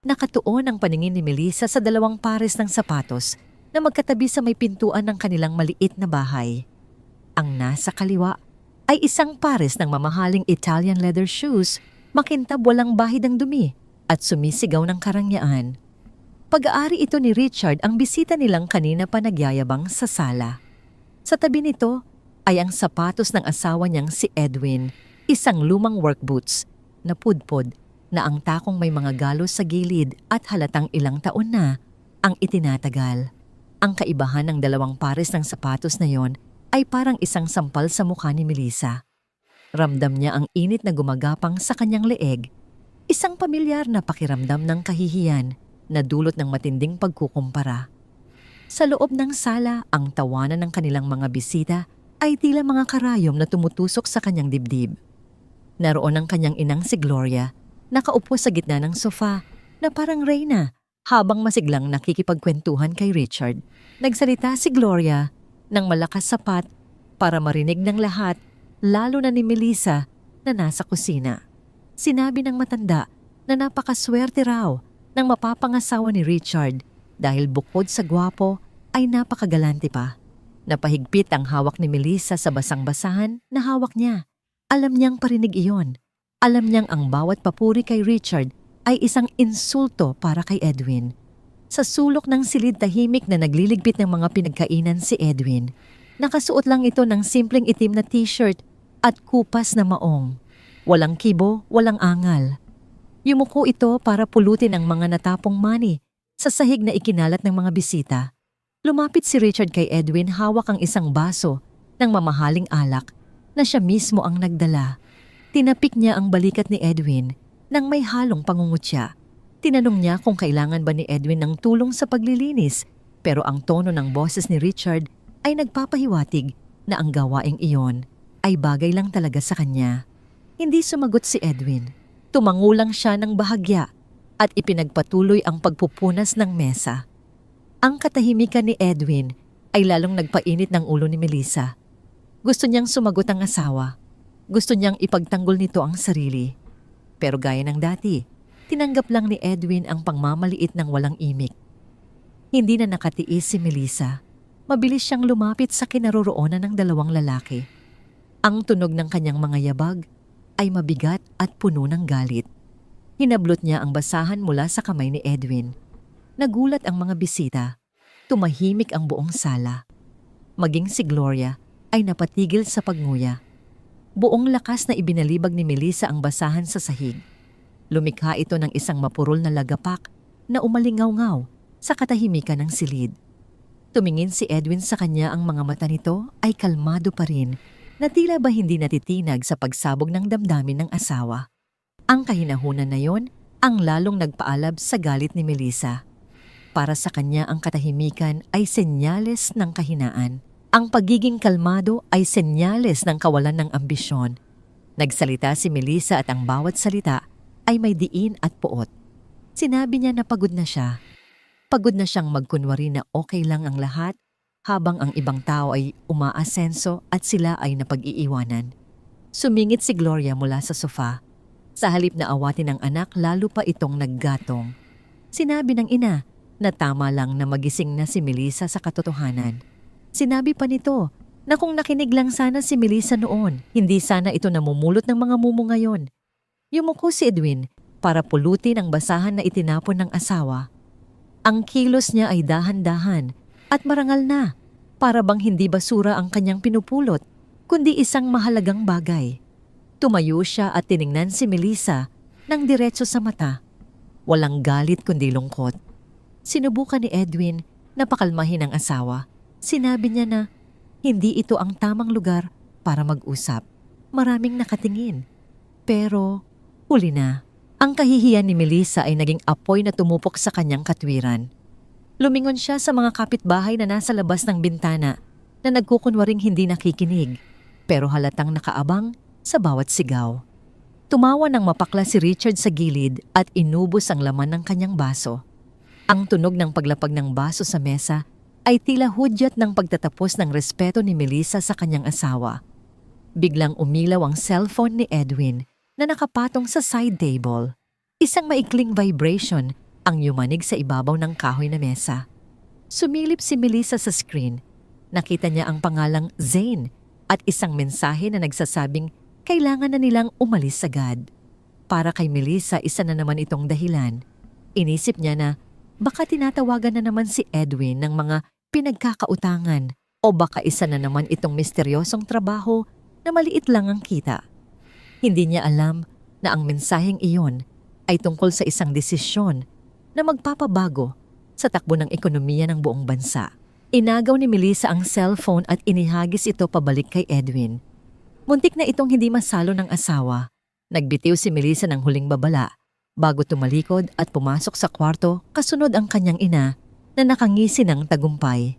Nakatuon ang paningin ni Melissa sa dalawang pares ng sapatos na magkatabi sa may pintuan ng kanilang maliit na bahay. Ang nasa kaliwa ay isang pares ng mamahaling Italian leather shoes, makintab walang bahid ng dumi at sumisigaw ng karangyaan. Pag-aari ito ni Richard ang bisita nilang kanina pa nagyayabang sa sala. Sa tabi nito ay ang sapatos ng asawa niyang si Edwin, isang lumang work boots na pudpod na ang takong may mga galos sa gilid at halatang ilang taon na ang itinatagal. Ang kaibahan ng dalawang pares ng sapatos na yon ay parang isang sampal sa mukha ni Melissa. Ramdam niya ang init na gumagapang sa kanyang leeg, isang pamilyar na pakiramdam ng kahihiyan na dulot ng matinding pagkukumpara. Sa loob ng sala, ang tawanan ng kanilang mga bisita ay tila mga karayom na tumutusok sa kanyang dibdib. Naroon ang kanyang inang si Gloria, nakaupo sa gitna ng sofa na parang reyna habang masiglang nakikipagkwentuhan kay Richard. Nagsalita si Gloria ng malakas sapat para marinig ng lahat, lalo na ni Melissa na nasa kusina. Sinabi ng matanda na napakaswerte raw ng mapapangasawa ni Richard dahil bukod sa gwapo ay napakagalante pa. Napahigpit ang hawak ni Melissa sa basang-basahan na hawak niya. Alam niyang parinig iyon. Alam niyang ang bawat papuri kay Richard ay isang insulto para kay Edwin. Sa sulok ng silid tahimik na nagliligpit ng mga pinagkainan si Edwin, nakasuot lang ito ng simpleng itim na t-shirt at kupas na maong. Walang kibo, walang angal. Yumuko ito para pulutin ang mga natapong money sa sahig na ikinalat ng mga bisita. Lumapit si Richard kay Edwin, hawak ang isang baso ng mamahaling alak na siya mismo ang nagdala. Tinapik niya ang balikat ni Edwin nang may halong pangungutya. Tinanong niya kung kailangan ba ni Edwin ng tulong sa paglilinis, pero ang tono ng boses ni Richard ay nagpapahiwatig na ang gawaing iyon ay bagay lang talaga sa kanya. Hindi sumagot si Edwin. Tumangulang siya ng bahagya at ipinagpatuloy ang pagpupunas ng mesa. Ang katahimikan ni Edwin ay lalong nagpainit ng ulo ni Melissa. Gusto niyang sumagot ang asawa. Gusto niyang ipagtanggol nito ang sarili. Pero gaya ng dati, tinanggap lang ni Edwin ang pangmamaliit ng walang imik. Hindi na nakatiis si Melissa. Mabilis siyang lumapit sa kinaroroonan ng dalawang lalaki. Ang tunog ng kanyang mga yabag ay mabigat at puno ng galit. Hinablot niya ang basahan mula sa kamay ni Edwin. Nagulat ang mga bisita. Tumahimik ang buong sala. Maging si Gloria ay napatigil sa pagnguya. Buong lakas na ibinalibag ni Melissa ang basahan sa sahig. Lumikha ito ng isang mapurol na lagapak na umalingaw-ngaw sa katahimikan ng silid. Tumingin si Edwin sa kanya, ang mga mata nito ay kalmado pa rin na tila ba hindi natitinag sa pagsabog ng damdamin ng asawa. Ang kahinahunan na yon ang lalong nagpaalab sa galit ni Melissa. Para sa kanya ang katahimikan ay senyales ng kahinaan. Ang pagiging kalmado ay senyales ng kawalan ng ambisyon. Nagsalita si Melissa at ang bawat salita ay may diin at puot. Sinabi niya na pagod na siya. Pagod na siyang magkunwari na okay lang ang lahat habang ang ibang tao ay umaasenso at sila ay napag-iiwanan. Sumingit si Gloria mula sa sofa. Sa halip na awatin ng anak, lalo pa itong naggatong. Sinabi ng ina na tama lang na magising na si Melissa sa katotohanan. Sinabi pa nito na kung nakinig lang sana si Melissa noon, hindi sana ito namumulot ng mga mumu ngayon. Yumuko si Edwin para pulutin ang basahan na itinapon ng asawa. Ang kilos niya ay dahan-dahan at marangal na, para bang hindi basura ang kanyang pinupulot, kundi isang mahalagang bagay. Tumayo siya at tiningnan si Melissa ng diretso sa mata. Walang galit kundi lungkot. Sinubukan ni Edwin na pakalmahin ang asawa. Sinabi niya na hindi ito ang tamang lugar para mag-usap. Maraming nakatingin. Pero huli na. Ang kahihiyan ni Melissa ay naging apoy na tumupok sa kanyang katwiran. Lumingon siya sa mga kapitbahay na nasa labas ng bintana na nagkukunwaring hindi nakikinig, pero halatang nakaabang sa bawat sigaw. Tumawa ng mapakla si Richard sa gilid at inubos ang laman ng kanyang baso. Ang tunog ng paglapag ng baso sa mesa ay tila hudyat ng pagtatapos ng respeto ni Melissa sa kanyang asawa. Biglang umilaw ang cellphone ni Edwin na nakapatong sa side table. Isang maikling vibration ang yumanig sa ibabaw ng kahoy na mesa. Sumilip si Melissa sa screen. Nakita niya ang pangalang Zane at isang mensahe na nagsasabing kailangan na nilang umalis agad. Para kay Melissa, isa na naman itong dahilan. Inisip niya na baka tinatawagan na naman si Edwin ng mga pinagkakautangan o baka isa na naman itong misteryosong trabaho na maliit lang ang kita. Hindi niya alam na ang mensaheng iyon ay tungkol sa isang desisyon na magpapabago sa takbo ng ekonomiya ng buong bansa. Inagaw ni Melissa ang cellphone at inihagis ito pabalik kay Edwin. Muntik na itong hindi masalo ng asawa. Nagbitiw si Melissa ng huling babala bago tumalikod at pumasok sa kwarto kasunod ang kanyang ina na nakangisi ng tagumpay.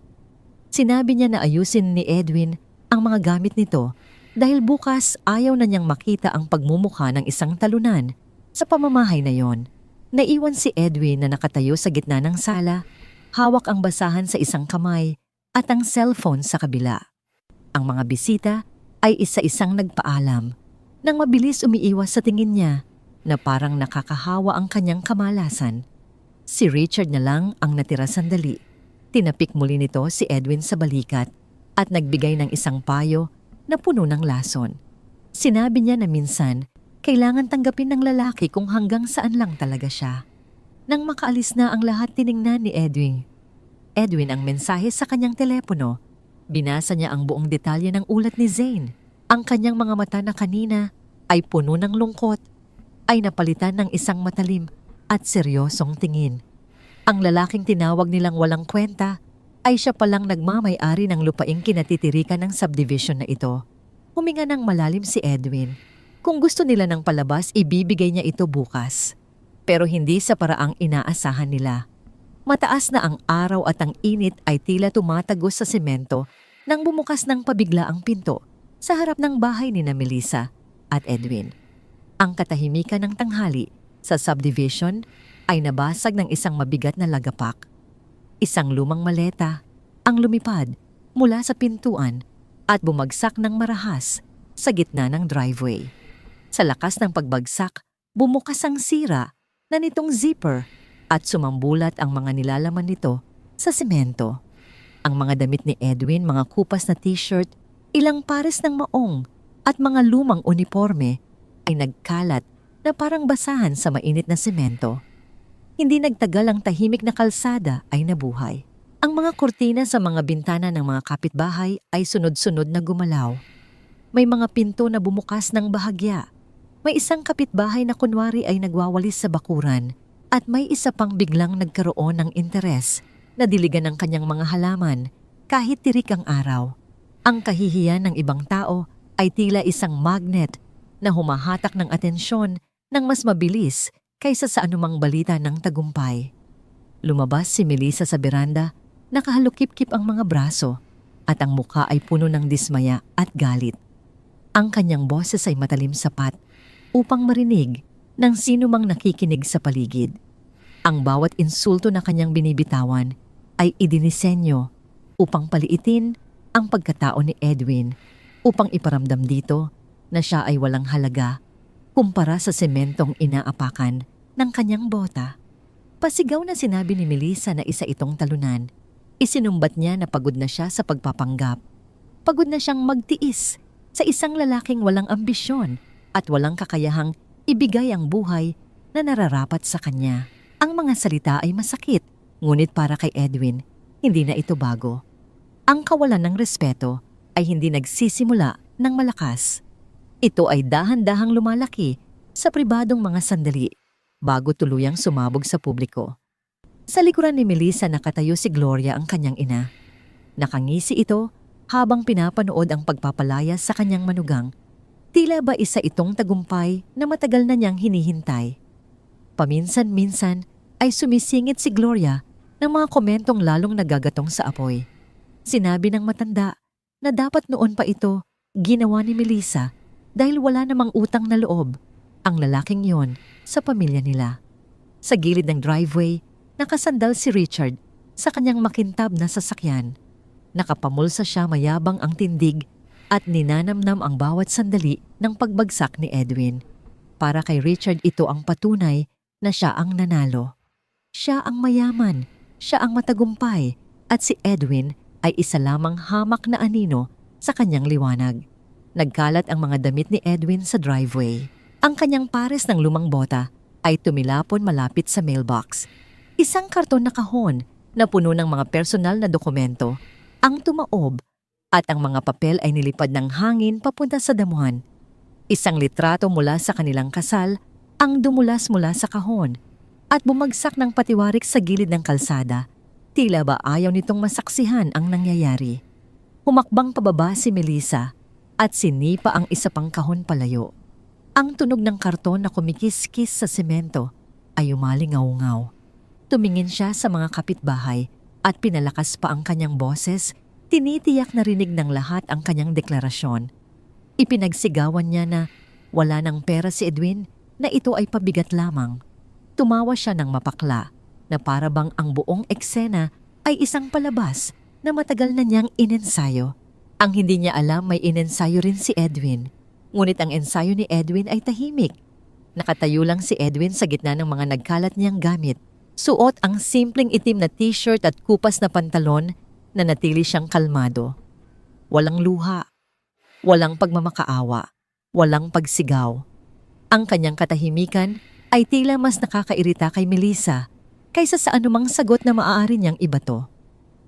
Sinabi niya na ayusin ni Edwin ang mga gamit nito dahil bukas ayaw na niyang makita ang pagmumukha ng isang talunan sa pamamahay na yon. Naiwan si Edwin na nakatayo sa gitna ng sala, hawak ang basahan sa isang kamay at ang cellphone sa kabila. Ang mga bisita ay isa-isang nagpaalam nang mabilis umiiwas sa tingin niya na parang nakakahawa ang kanyang kamalasan. Si Richard na lang ang natira sandali. Tinapik muli nito si Edwin sa balikat at nagbigay ng isang payo na puno ng lason. Sinabi niya na minsan, kailangan tanggapin ng lalaki kung hanggang saan lang talaga siya. Nang makaalis na ang lahat, tiningnan ni Edwin. Edwin ang mensahe sa kanyang telepono. Binasa niya ang buong detalye ng ulat ni Zane. Ang kanyang mga mata na kanina ay puno ng lungkot ay napalitan ng isang matalim at seryosong tingin. Ang lalaking tinawag nilang walang kwenta ay siya palang nagmamay-ari ng lupaing kinatitirikan ng subdivision na ito. Huminga ng malalim si Edwin. Kung gusto nila ng palabas, ibibigay niya ito bukas. Pero hindi sa paraang inaasahan nila. Mataas na ang araw at ang init ay tila tumatagos sa semento nang bumukas ng pabigla ang pinto sa harap ng bahay ni Melissa at Edwin. Ang katahimikan ng tanghali sa subdivision ay nabasag ng isang mabigat na lagapak. Isang lumang maleta ang lumipad mula sa pintuan at bumagsak ng marahas sa gitna ng driveway. Sa lakas ng pagbagsak, bumukas ang sira na nitong zipper at sumambulat ang mga nilalaman nito sa semento. Ang mga damit ni Edwin, mga kupas na t-shirt, ilang pares ng maong at mga lumang uniforme ay nagkalat na parang basahan sa mainit na semento. Hindi nagtagal ang tahimik na kalsada ay nabuhay. Ang mga kurtina sa mga bintana ng mga kapitbahay ay sunod-sunod na gumalaw. May mga pinto na bumukas ng bahagya. May isang kapitbahay na kunwari ay nagwawalis sa bakuran at may isa pang biglang nagkaroon ng interes na diligan ng kanyang mga halaman kahit tirik ang araw. Ang kahihiyan ng ibang tao ay tila isang magnet na humahatak ng atensyon ng mas mabilis kaysa sa anumang balita ng tagumpay. Lumabas si Melissa sa beranda, nakahalukip-kip ang mga braso at ang mukha ay puno ng dismaya at galit. Ang kanyang boses ay matalim sapat upang marinig ng sino mang nakikinig sa paligid. Ang bawat insulto na kanyang binibitawan ay idinisenyo upang paliitin ang pagkatao ni Edwin, upang iparamdam dito na siya ay walang halaga kumpara sa sementong inaapakan ng kanyang bota. Pasigaw na sinabi ni Melissa na isa itong talunan. Isinumbat niya na pagod na siya sa pagpapanggap. Pagod na siyang magtiis sa isang lalaking walang ambisyon at walang kakayahang ibigay ang buhay na nararapat sa kanya. Ang mga salita ay masakit, ngunit para kay Edwin, hindi na ito bago. Ang kawalan ng respeto ay hindi nagsisimula ng malakas. Ito ay dahan-dahang lumalaki sa pribadong mga sandali bago tuluyang sumabog sa publiko. Sa likuran ni Melissa nakatayo si Gloria, ang kanyang ina. Nakangisi ito habang pinapanood ang pagpapalayas sa kanyang manugang. Tila ba isa itong tagumpay na matagal na niyang hinihintay. Paminsan-minsan ay sumisingit si Gloria ng mga komentong lalong nagagatong sa apoy. Sinabi ng matanda na dapat noon pa ito ginawa ni Melissa dahil wala namang utang na loob ang lalaking yon sa pamilya nila. Sa gilid ng driveway, nakasandal si Richard sa kanyang makintab na sasakyan. Nakapamulsa siya, mayabang ang tindig at ninanamnam ang bawat sandali ng pagbagsak ni Edwin. Para kay Richard ito ang patunay na siya ang nanalo. Siya ang mayaman, siya ang matagumpay, at si Edwin ay isa lamang hamak na anino sa kanyang liwanag. Nagkalat ang mga damit ni Edwin sa driveway. Ang kanyang pares ng lumang bota ay tumilapon malapit sa mailbox. Isang karton na kahon na puno ng mga personal na dokumento ang tumaob at ang mga papel ay nilipad ng hangin papunta sa damuhan. Isang litrato mula sa kanilang kasal ang dumulas mula sa kahon at bumagsak ng patiwarik sa gilid ng kalsada. Tila ba ayaw nitong masaksihan ang nangyayari. Humakbang pababa si Melissa at sinipa ang isa pang kahon palayo. Ang tunog ng karton na kumikis-kis sa semento ay umalingaw-ngaw. Tumingin siya sa mga kapitbahay at pinalakas pa ang kanyang boses, tinitiyak na rinig ng lahat ang kanyang deklarasyon. Ipinagsigawan niya na wala ng pera si Edwin, na ito ay pabigat lamang. Tumawa siya ng mapakla na para bang ang buong eksena ay isang palabas na matagal na niyang inensayo. Ang hindi niya alam may inensayo rin si Edwin. Ngunit ang ensayo ni Edwin ay tahimik. Nakatayo lang si Edwin sa gitna ng mga nagkalat niyang gamit. Suot ang simpleng itim na t-shirt at kupas na pantalon na natili siyang kalmado. Walang luha, walang pagmamakaawa, walang pagsigaw. Ang kanyang katahimikan ay tila mas nakakairita kay Melissa kaysa sa anumang sagot na maaari niyang ibato.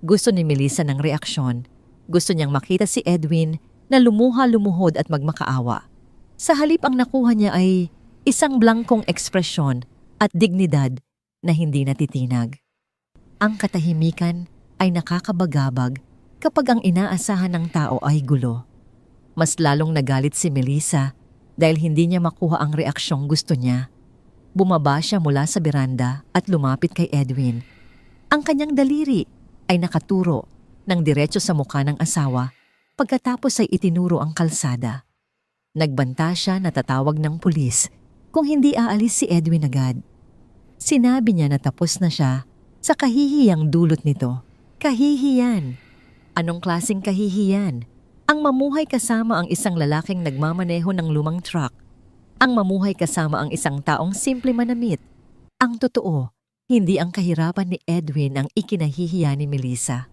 Gusto ni Melissa ng reaksyon. Gusto niyang makita si Edwin na lumuha-lumuhod at magmakaawa. Sa halip ang nakuha niya ay isang blangkong ekspresyon at dignidad na hindi natitinag. Ang katahimikan ay nakakabagabag kapag ang inaasahan ng tao ay gulo. Mas lalong nagalit si Melissa dahil hindi niya makuha ang reaksyong gusto niya. Bumaba siya mula sa beranda at lumapit kay Edwin. Ang kanyang daliri ay nakaturo ng diretso sa mukha ng asawa pagkatapos ay itinuro ang kalsada. Nagbanta siya na tatawag ng pulis kung hindi aalis si Edwin agad. Sinabi niya na tapos na siya sa kahihiyang dulot nito. Kahihiyan. Anong klaseng kahihiyan? Ang mamuhay kasama ang isang lalaking nagmamaneho ng lumang truck. Ang mamuhay kasama ang isang taong simple manamit. Ang totoo, hindi ang kahirapan ni Edwin ang ikinahihiya ni Melissa.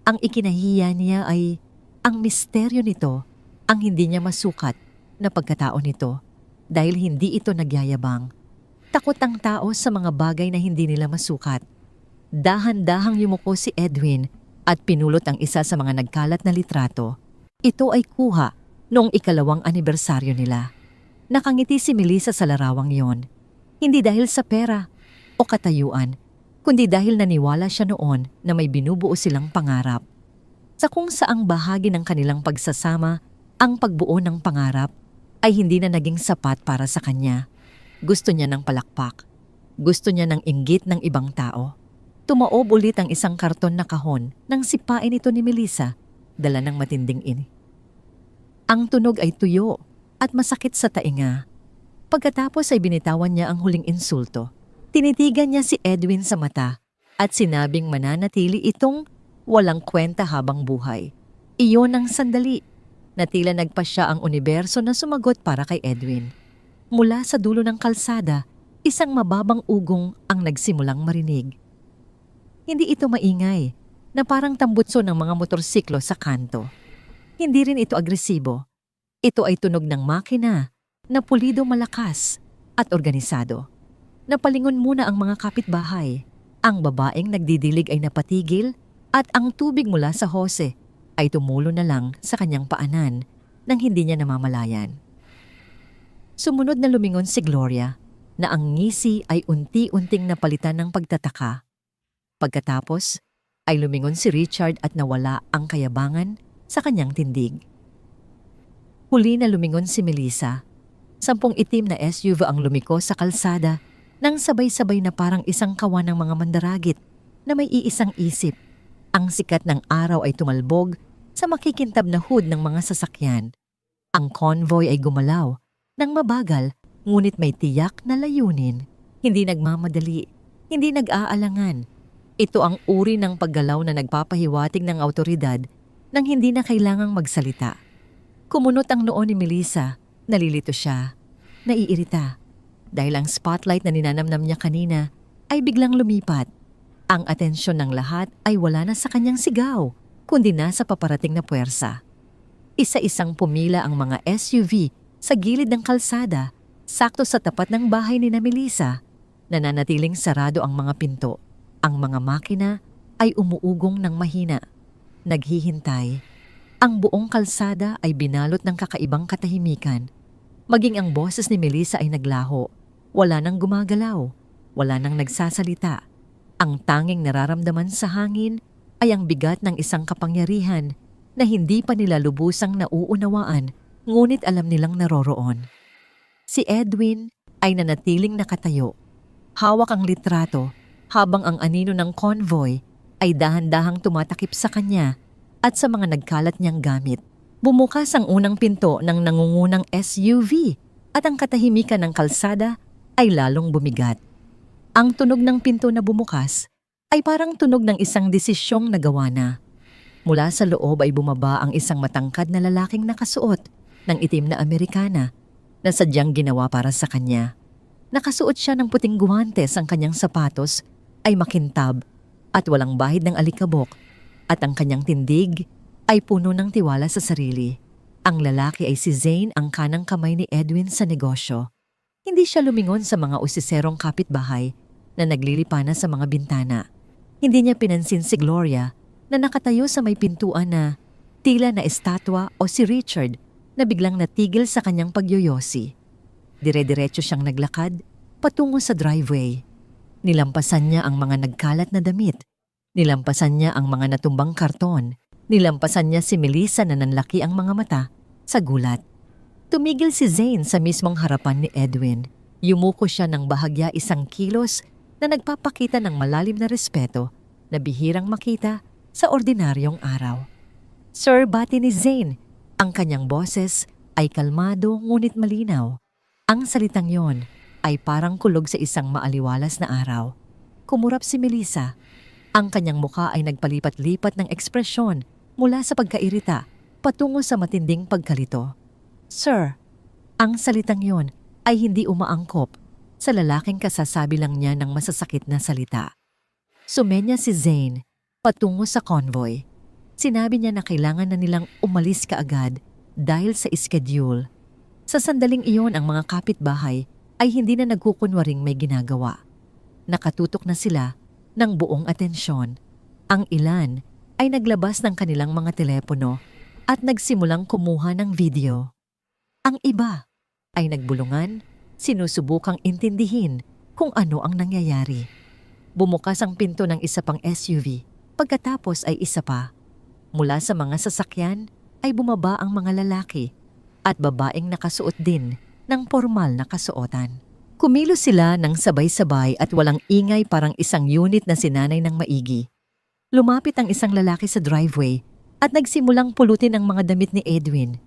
Ang ikinahihiya niya ay ang misteryo nito, ang hindi niya masukat na pagkatao nito dahil hindi ito nagyayabang. Takot ang tao sa mga bagay na hindi nila masukat. Dahan-dahang yumuko si Edwin at pinulot ang isa sa mga nagkalat na litrato. Ito ay kuha noong 2nd anibersaryo nila. Nakangiti si Melissa sa larawang yon. Hindi dahil sa pera o katayuan, kundi dahil naniwala siya noon na may binubuo silang pangarap. Sa kung saang bahagi ng kanilang pagsasama, ang pagbuo ng pangarap ay hindi na naging sapat para sa kanya. Gusto niya ng palakpak. Gusto niya ng inggit ng ibang tao. Tumaob ulit ang isang karton na kahon nang sipain ito ni Melissa, dala ng matinding ini. Ang tunog ay tuyo at masakit sa tainga. Pagkatapos ay binitawan niya ang huling insulto. Tinitigan niya si Edwin sa mata at sinabing mananatili itong walang kwenta habang buhay. Iyon ang sandali na tila nagpasya ang universo na sumagot para kay Edwin. Mula sa dulo ng kalsada, isang mababang ugong ang nagsimulang marinig. Hindi ito maingay, na parang tambutso ng mga motorsiklo sa kanto. Hindi rin ito agresibo. Ito ay tunog ng makina na pulido, malakas at organisado. Napalingon muna ang mga kapitbahay. Ang babaeng nagdidilig ay napatigil at ang tubig mula sa hose ay tumulo na lang sa kanyang paanan nang hindi niya namamalayan. Sumunod na lumingon si Gloria na ang ngisi ay unti-unting napalitan ng pagtataka. Pagkatapos ay lumingon si Richard at nawala ang kayabangan sa kanyang tindig. Huli na lumingon si Melissa. 10 itim na SUV ang lumiko sa kalsada nang sabay-sabay na parang isang kawan ng mga mandaragit na may iisang isip. Ang sikat ng araw ay tumalbog sa makikintab na hood ng mga sasakyan. Ang convoy ay gumalaw ng mabagal ngunit may tiyak na layunin. Hindi nagmamadali, hindi nag-aalangan. Ito ang uri ng paggalaw na nagpapahiwatig ng awtoridad nang hindi na kailangang magsalita. Kumunot ang noo ni Melissa, nalilito siya, naiirita. Dahil ang spotlight na ninanamnam niya kanina ay biglang lumipat. Ang atensyon ng lahat ay wala na sa kanyang sigaw, kundi nasa paparating na puwersa. Isa-isang pumila ang mga SUV sa gilid ng kalsada, sakto sa tapat ng bahay ni Melissa. Nananatiling sarado ang mga pinto. Ang mga makina ay umuugong ng mahina. Naghihintay. Ang buong kalsada ay binalot ng kakaibang katahimikan. Maging ang boses ni Melissa ay naglaho. Wala nang gumagalaw. Wala nang nagsasalita. Ang tanging nararamdaman sa hangin ay ang bigat ng isang kapangyarihan na hindi pa nila lubusang nauunawaan, ngunit alam nilang naroroon. Si Edwin ay nanatiling nakatayo. Hawak ang litrato habang ang anino ng convoy ay dahan-dahang tumatakip sa kanya at sa mga nagkalat niyang gamit. Bumukas ang unang pinto ng nangungunang SUV at ang katahimikan ng kalsada ay lalong bumigat. Ang tunog ng pinto na bumukas ay parang tunog ng isang desisyong nagawa na. Mula sa loob ay bumaba ang isang matangkad na lalaking nakasuot ng itim na Amerikana na sadyang ginawa para sa kanya. Nakasuot siya ng puting guwantes, ang kanyang sapatos ay makintab at walang bahid ng alikabok at ang kanyang tindig ay puno ng tiwala sa sarili. Ang lalaki ay si Zane, ang kanang kamay ni Edwin sa negosyo. Hindi siya lumingon sa mga usiserong kapitbahay na naglilipana sa mga bintana. Hindi niya pinansin si Gloria na nakatayo sa may pintuan na tila na estatwa, o si Richard na biglang natigil sa kanyang pagyoyosi. Dire-diretso siyang naglakad patungo sa driveway. Nilampasan niya ang mga nagkalat na damit. Nilampasan niya ang mga natumbang karton. Nilampasan niya si Melissa na nanlaki ang mga mata sa gulat. Tumigil si Zane sa mismong harapan ni Edwin. Yumuko siya ng bahagya, isang kilos na nagpapakita ng malalim na respeto na bihirang makita sa ordinaryong araw. Sir, bati ni Zane. Ang kanyang boses ay kalmado ngunit malinaw. Ang salitang yon ay parang kulog sa isang maaliwalas na araw. Kumurap si Melissa. Ang kanyang mukha ay nagpalipat-lipat ng ekspresyon mula sa pagkairita patungo sa matinding pagkalito. Sir, ang salitang yon ay hindi umaangkop sa lalaking kasasabi lang niya ng masasakit na salita. Sumenya si Zane patungo sa convoy. Sinabi niya na kailangan na nilang umalis kaagad dahil sa schedule. Sa sandaling iyon, ang mga kapitbahay ay hindi na nagkukunwaring may ginagawa. Nakatutok na sila ng buong atensyon. Ang ilan ay naglabas ng kanilang mga telepono at nagsimulang kumuha ng video. Ang iba ay nagbulungan, sinusubukang intindihin kung ano ang nangyayari. Bumukas ang pinto ng isa pang SUV, pagkatapos ay isa pa. Mula sa mga sasakyan ay bumaba ang mga lalaki at babaeng nakasuot din ng pormal na kasuotan. Kumilos sila ng sabay-sabay at walang ingay, parang isang unit na sinanay ng maigi. Lumapit ang isang lalaki sa driveway at nagsimulang pulutin ang mga damit ni Edwin.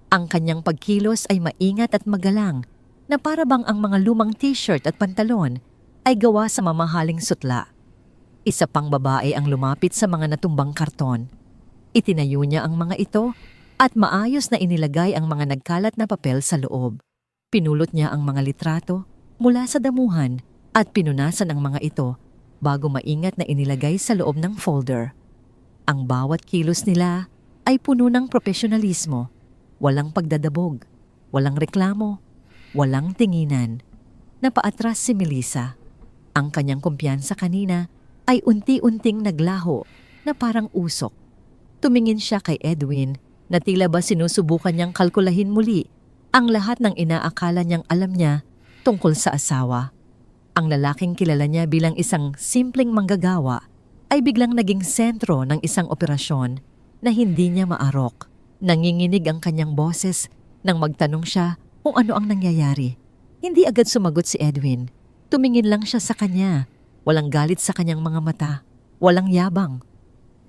Ang kanyang pagkilos ay maingat at magalang na para bang ang mga lumang t-shirt at pantalon ay gawa sa mamahaling sutla. Isa pang babae ang lumapit sa mga natumbang karton. Itinayo niya ang mga ito at maayos na inilagay ang mga nagkalat na papel sa loob. Pinulot niya ang mga litrato mula sa damuhan at pinunasan ang mga ito bago maingat na inilagay sa loob ng folder. Ang bawat kilos nila ay puno ng profesionalismo, walang pagdadabog, walang reklamo, walang tinginan. Napaatras si Melissa. Ang kanyang kumpiyansa kanina ay unti-unting naglaho na parang usok. Tumingin siya kay Edwin na tila ba sinusubukan niyang kalkulahin muli ang lahat ng inaakala niyang alam niya tungkol sa asawa. Ang lalaking kilala niya bilang isang simpleng manggagawa ay biglang naging sentro ng isang operasyon na hindi niya maarok. Nanginginig ang kanyang boses nang magtanong siya kung ano ang nangyayari. Hindi agad sumagot si Edwin. Tumingin lang siya sa kanya. Walang galit sa kanyang mga mata. Walang yabang.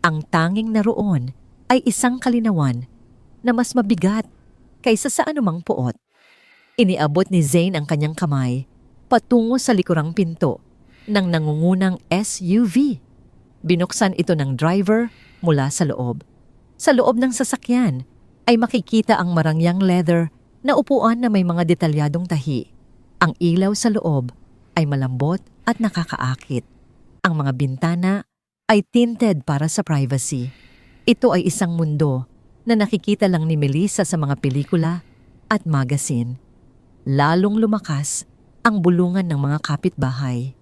Ang tanging naroon ay isang kalinawan na mas mabigat kaysa sa anumang puot. Iniabot ni Zane ang kanyang kamay patungo sa likurang pinto ng nangungunang SUV. Binuksan ito ng driver mula sa loob. Sa loob ng sasakyan ay makikita ang marangyang leather na upuan na may mga detalyadong tahi. Ang ilaw sa loob ay malambot at nakakaakit. Ang mga bintana ay tinted para sa privacy. Ito ay isang mundo na nakikita lang ni Melissa sa mga pelikula at magazine. Lalong lumakas ang bulungan ng mga kapitbahay.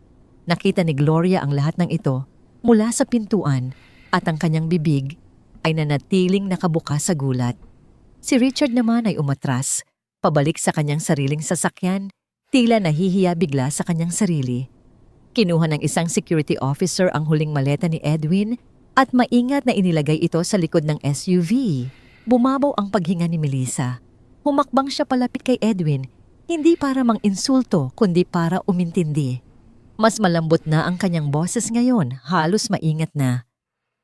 Nakita ni Gloria ang lahat ng ito mula sa pintuan at ang kanyang bibig ay nanatiling nakabukas sa gulat. Si Richard naman ay umatras, pabalik sa kanyang sariling sasakyan, tila nahihiya bigla sa kanyang sarili. Kinuha ng isang security officer ang huling maleta ni Edwin at maingat na inilagay ito sa likod ng SUV. Bumabaw ang paghinga ni Melissa. Humakbang siya palapit kay Edwin, hindi para mang-insulto kundi para umintindi. Mas malambot na ang kanyang boses ngayon, halos maingat na.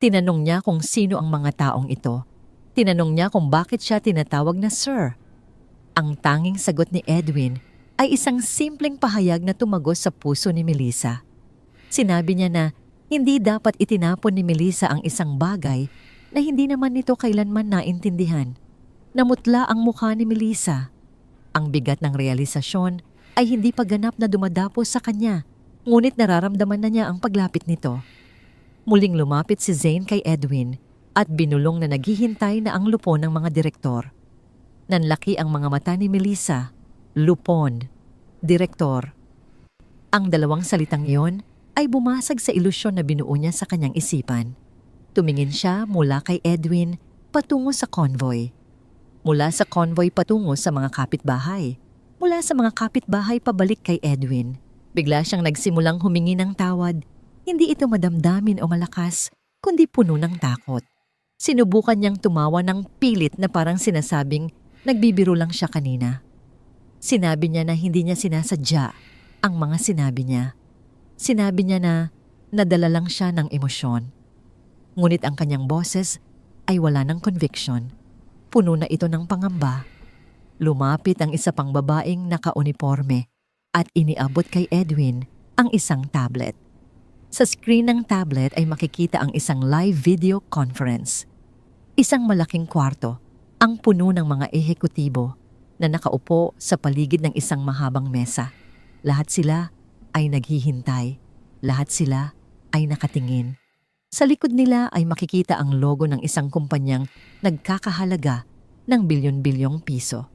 Tinanong niya kung sino ang mga taong ito. Tinanong niya kung bakit siya tinatawag na Sir. Ang tanging sagot ni Edwin ay isang simpleng pahayag na tumagos sa puso ni Melissa. Sinabi niya na hindi dapat itinapon ni Melissa ang isang bagay na hindi naman nito kailanman naintindihan. Namutla ang mukha ni Melissa. Ang bigat ng realisasyon ay hindi pa ganap na dumadapo sa kanya, ngunit nararamdaman na niya ang paglapit nito. Muling lumapit si Zane kay Edwin at binulong na naghihintay na ang lupon ng mga direktor. Nanlaki ang mga mata ni Melissa. Lupon, direktor. Ang dalawang salitang iyon ay bumasag sa ilusyon na binuo niya sa kanyang isipan. Tumingin siya mula kay Edwin patungo sa convoy. Mula sa convoy patungo sa mga kapitbahay. Mula sa mga kapitbahay pabalik kay Edwin. Bigla siyang nagsimulang humingi ng tawad. Hindi ito madamdamin o malakas, kundi puno ng takot. Sinubukan niyang tumawa ng pilit na parang sinasabing nagbibiro lang siya kanina. Sinabi niya na hindi niya sinasadya ang mga sinabi niya. Sinabi niya na nadala lang siya ng emosyon. Ngunit ang kanyang boses ay wala ng conviction. Puno na ito ng pangamba. Lumapit ang isa pang babaeng naka-uniforme at iniabot kay Edwin ang isang tablet. Sa screen ng tablet ay makikita ang isang live video conference. Isang malaking kwarto, ang puno ng mga ehekutibo na nakaupo sa paligid ng isang mahabang mesa. Lahat sila ay naghihintay. Lahat sila ay nakatingin. Sa likod nila ay makikita ang logo ng isang kumpanyang nagkakahalaga ng bilyon-bilyong piso.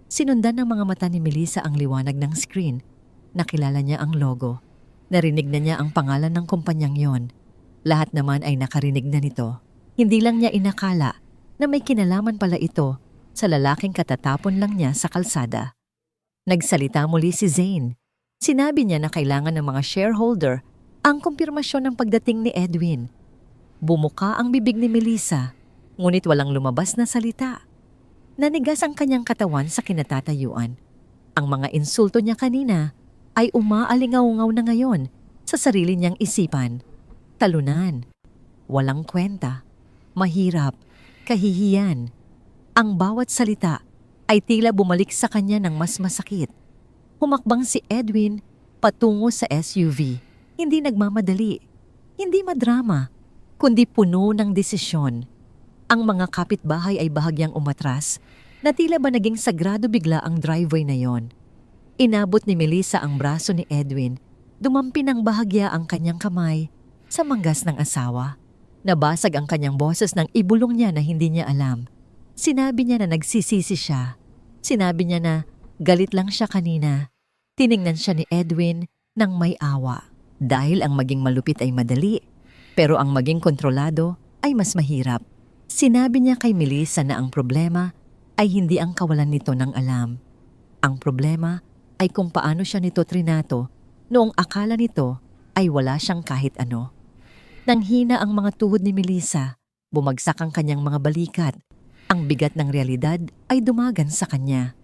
Sinundan ng mga mata ni Melissa ang liwanag ng screen. Nakilala niya ang logo. Narinig na niya ang pangalan ng kumpanyang yon. Lahat naman ay nakarinig na nito. Hindi lang niya inakala na may kinalaman pala ito sa lalaking katatapon lang niya sa kalsada. Nagsalita muli si Zane. Sinabi niya na kailangan ng mga shareholder ang kumpirmasyon ng pagdating ni Edwin. Bumuka ang bibig ni Melissa, ngunit walang lumabas na salita. Nanigas ang kanyang katawan sa kinatatayuan. Ang mga insulto niya kanina ay umaalingaw-ngaw na ngayon sa sarili niyang isipan. Talunan, walang kwenta, mahirap, kahihiyan. Ang bawat salita ay tila bumalik sa kanya ng mas masakit. Humakbang si Edwin patungo sa SUV. Hindi nagmamadali, hindi madrama, kundi puno ng desisyon. Ang mga kapitbahay ay bahagyang umatras na tila ba naging sagrado bigla ang driveway na yon. Inabot ni Melissa ang braso ni Edwin. Dumampi ng bahagya ang kanyang kamay sa manggas ng asawa. Nabasag ang kanyang boses nang ibulong niya na hindi niya alam. Sinabi niya na nagsisisi siya. Sinabi niya na galit lang siya kanina. Tiningnan siya ni Edwin ng may awa. Dahil ang maging malupit ay madali, pero ang maging kontrolado ay mas mahirap. Sinabi niya kay Melissa na ang problema ay hindi ang kawalan nito ng alam. Ang problema ay kung paano siya nito trinato noong akala nito ay wala siyang kahit ano. Nanghina ang mga tuhod ni Melissa, bumagsak ang kanyang mga balikat. Ang bigat ng realidad ay dumagan sa kanya.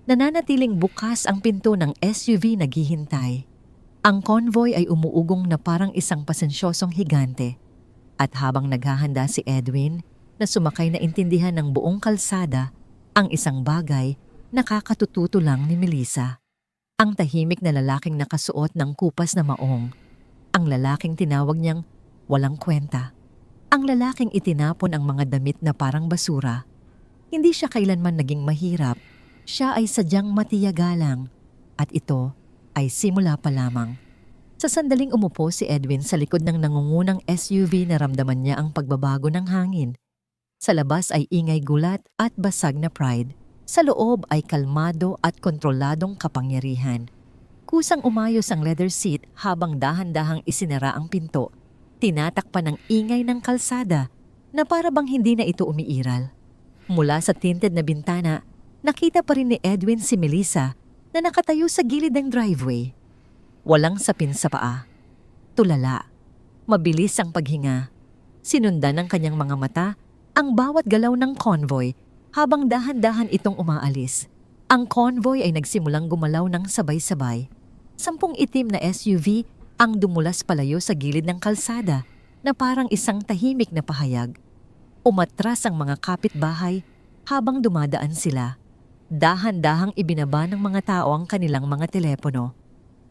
Nananatiling bukas ang pinto ng SUV naghihintay. Ang convoy ay umuugong na parang isang pasensyosong higante. At habang naghahanda si Edwin na sumakay na intindihan ng buong kalsada ang isang bagay nakakatututo lang ni Melissa. Ang tahimik na lalaking nakasuot ng kupas na maong. Ang lalaking tinawag niyang walang kwenta. Ang lalaking itinapon ang mga damit na parang basura. Hindi siya kailanman naging mahirap. Siya ay sadyang matiyagalang. At ito ay simula pa lamang. Sa Sa sandaling umupo si Edwin sa likod ng nangungunang SUV, naramdaman niya ang pagbabago ng hangin. Sa labas ay ingay gulat at basag na pride. Sa loob ay kalmado at kontroladong kapangyarihan. Kusang umayos ang leather seat habang dahan-dahang isinara ang pinto. Tinatakpan ng ingay ng kalsada na para bang hindi na ito umiiral. Mula sa tinted na bintana, nakita pa rin ni Edwin si Melissa na nakatayo sa gilid ng driveway. Walang sapin sa paa. Tulala. Mabilis ang paghinga. Sinundan ng kanyang mga mata ang bawat galaw ng convoy habang dahan-dahan itong umaalis. Ang convoy ay nagsimulang gumalaw ng sabay-sabay. 10 itim na SUV ang dumulas palayo sa gilid ng kalsada na parang isang tahimik na pahayag. Umatras ang mga kapitbahay habang dumadaan sila. Dahan-dahang ibinaba ng mga tao ang kanilang mga telepono.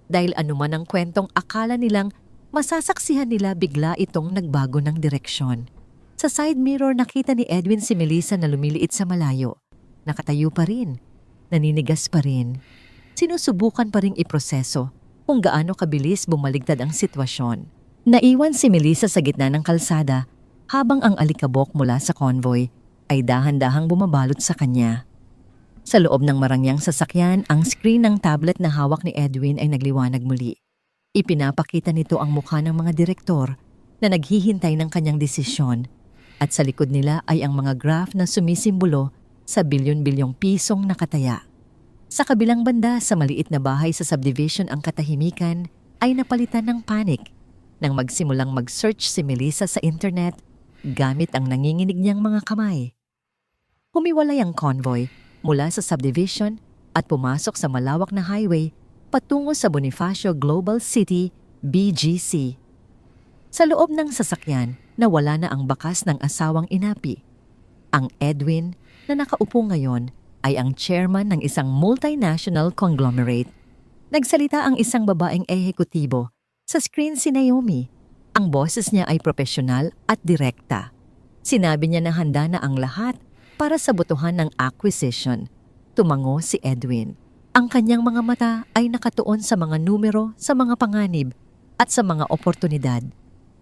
Dahil anuman ang kwentong akala nilang masasaksihan nila, bigla itong nagbago ng direksyon. Sa side mirror nakita ni Edwin si Melissa na lumiliit sa malayo. Nakatayo pa rin. Naninigas pa rin. Sinusubukan pa ring iproseso kung gaano kabilis bumaligtad ang sitwasyon. Naiwan si Melissa sa gitna ng kalsada habang ang alikabok mula sa convoy ay dahan-dahang bumabalot sa kanya. Sa loob ng marangyang sasakyan, ang screen ng tablet na hawak ni Edwin ay nagliwanag muli. Ipinapakita nito ang mukha ng mga direktor na naghihintay ng kanyang desisyon at sa likod nila ay ang mga graph na sumisimbolo sa bilyon-bilyong pisong nakataya. Sa kabilang banda, sa maliit na bahay sa subdivision, ang katahimikan ay napalitan ng panik nang magsimulang mag-search si Melissa sa internet gamit ang nanginginig niyang mga kamay. Humiwalay ang convoy mula sa subdivision at pumasok sa malawak na highway patungo sa Bonifacio Global City, BGC. Sa loob ng sasakyan, nawala na ang bakas ng asawang inapi. Ang Edwin na nakaupo ngayon ay ang chairman ng isang multinational conglomerate. Nagsalita ang isang babaeng ehekutibo. Sa screen si Naomi. Ang boses niya ay profesional at direkta. Sinabi niya na handa na ang lahat para sa botohan ng acquisition. Tumango si Edwin. Ang kanyang mga mata ay nakatuon sa mga numero, sa mga panganib, at sa mga oportunidad.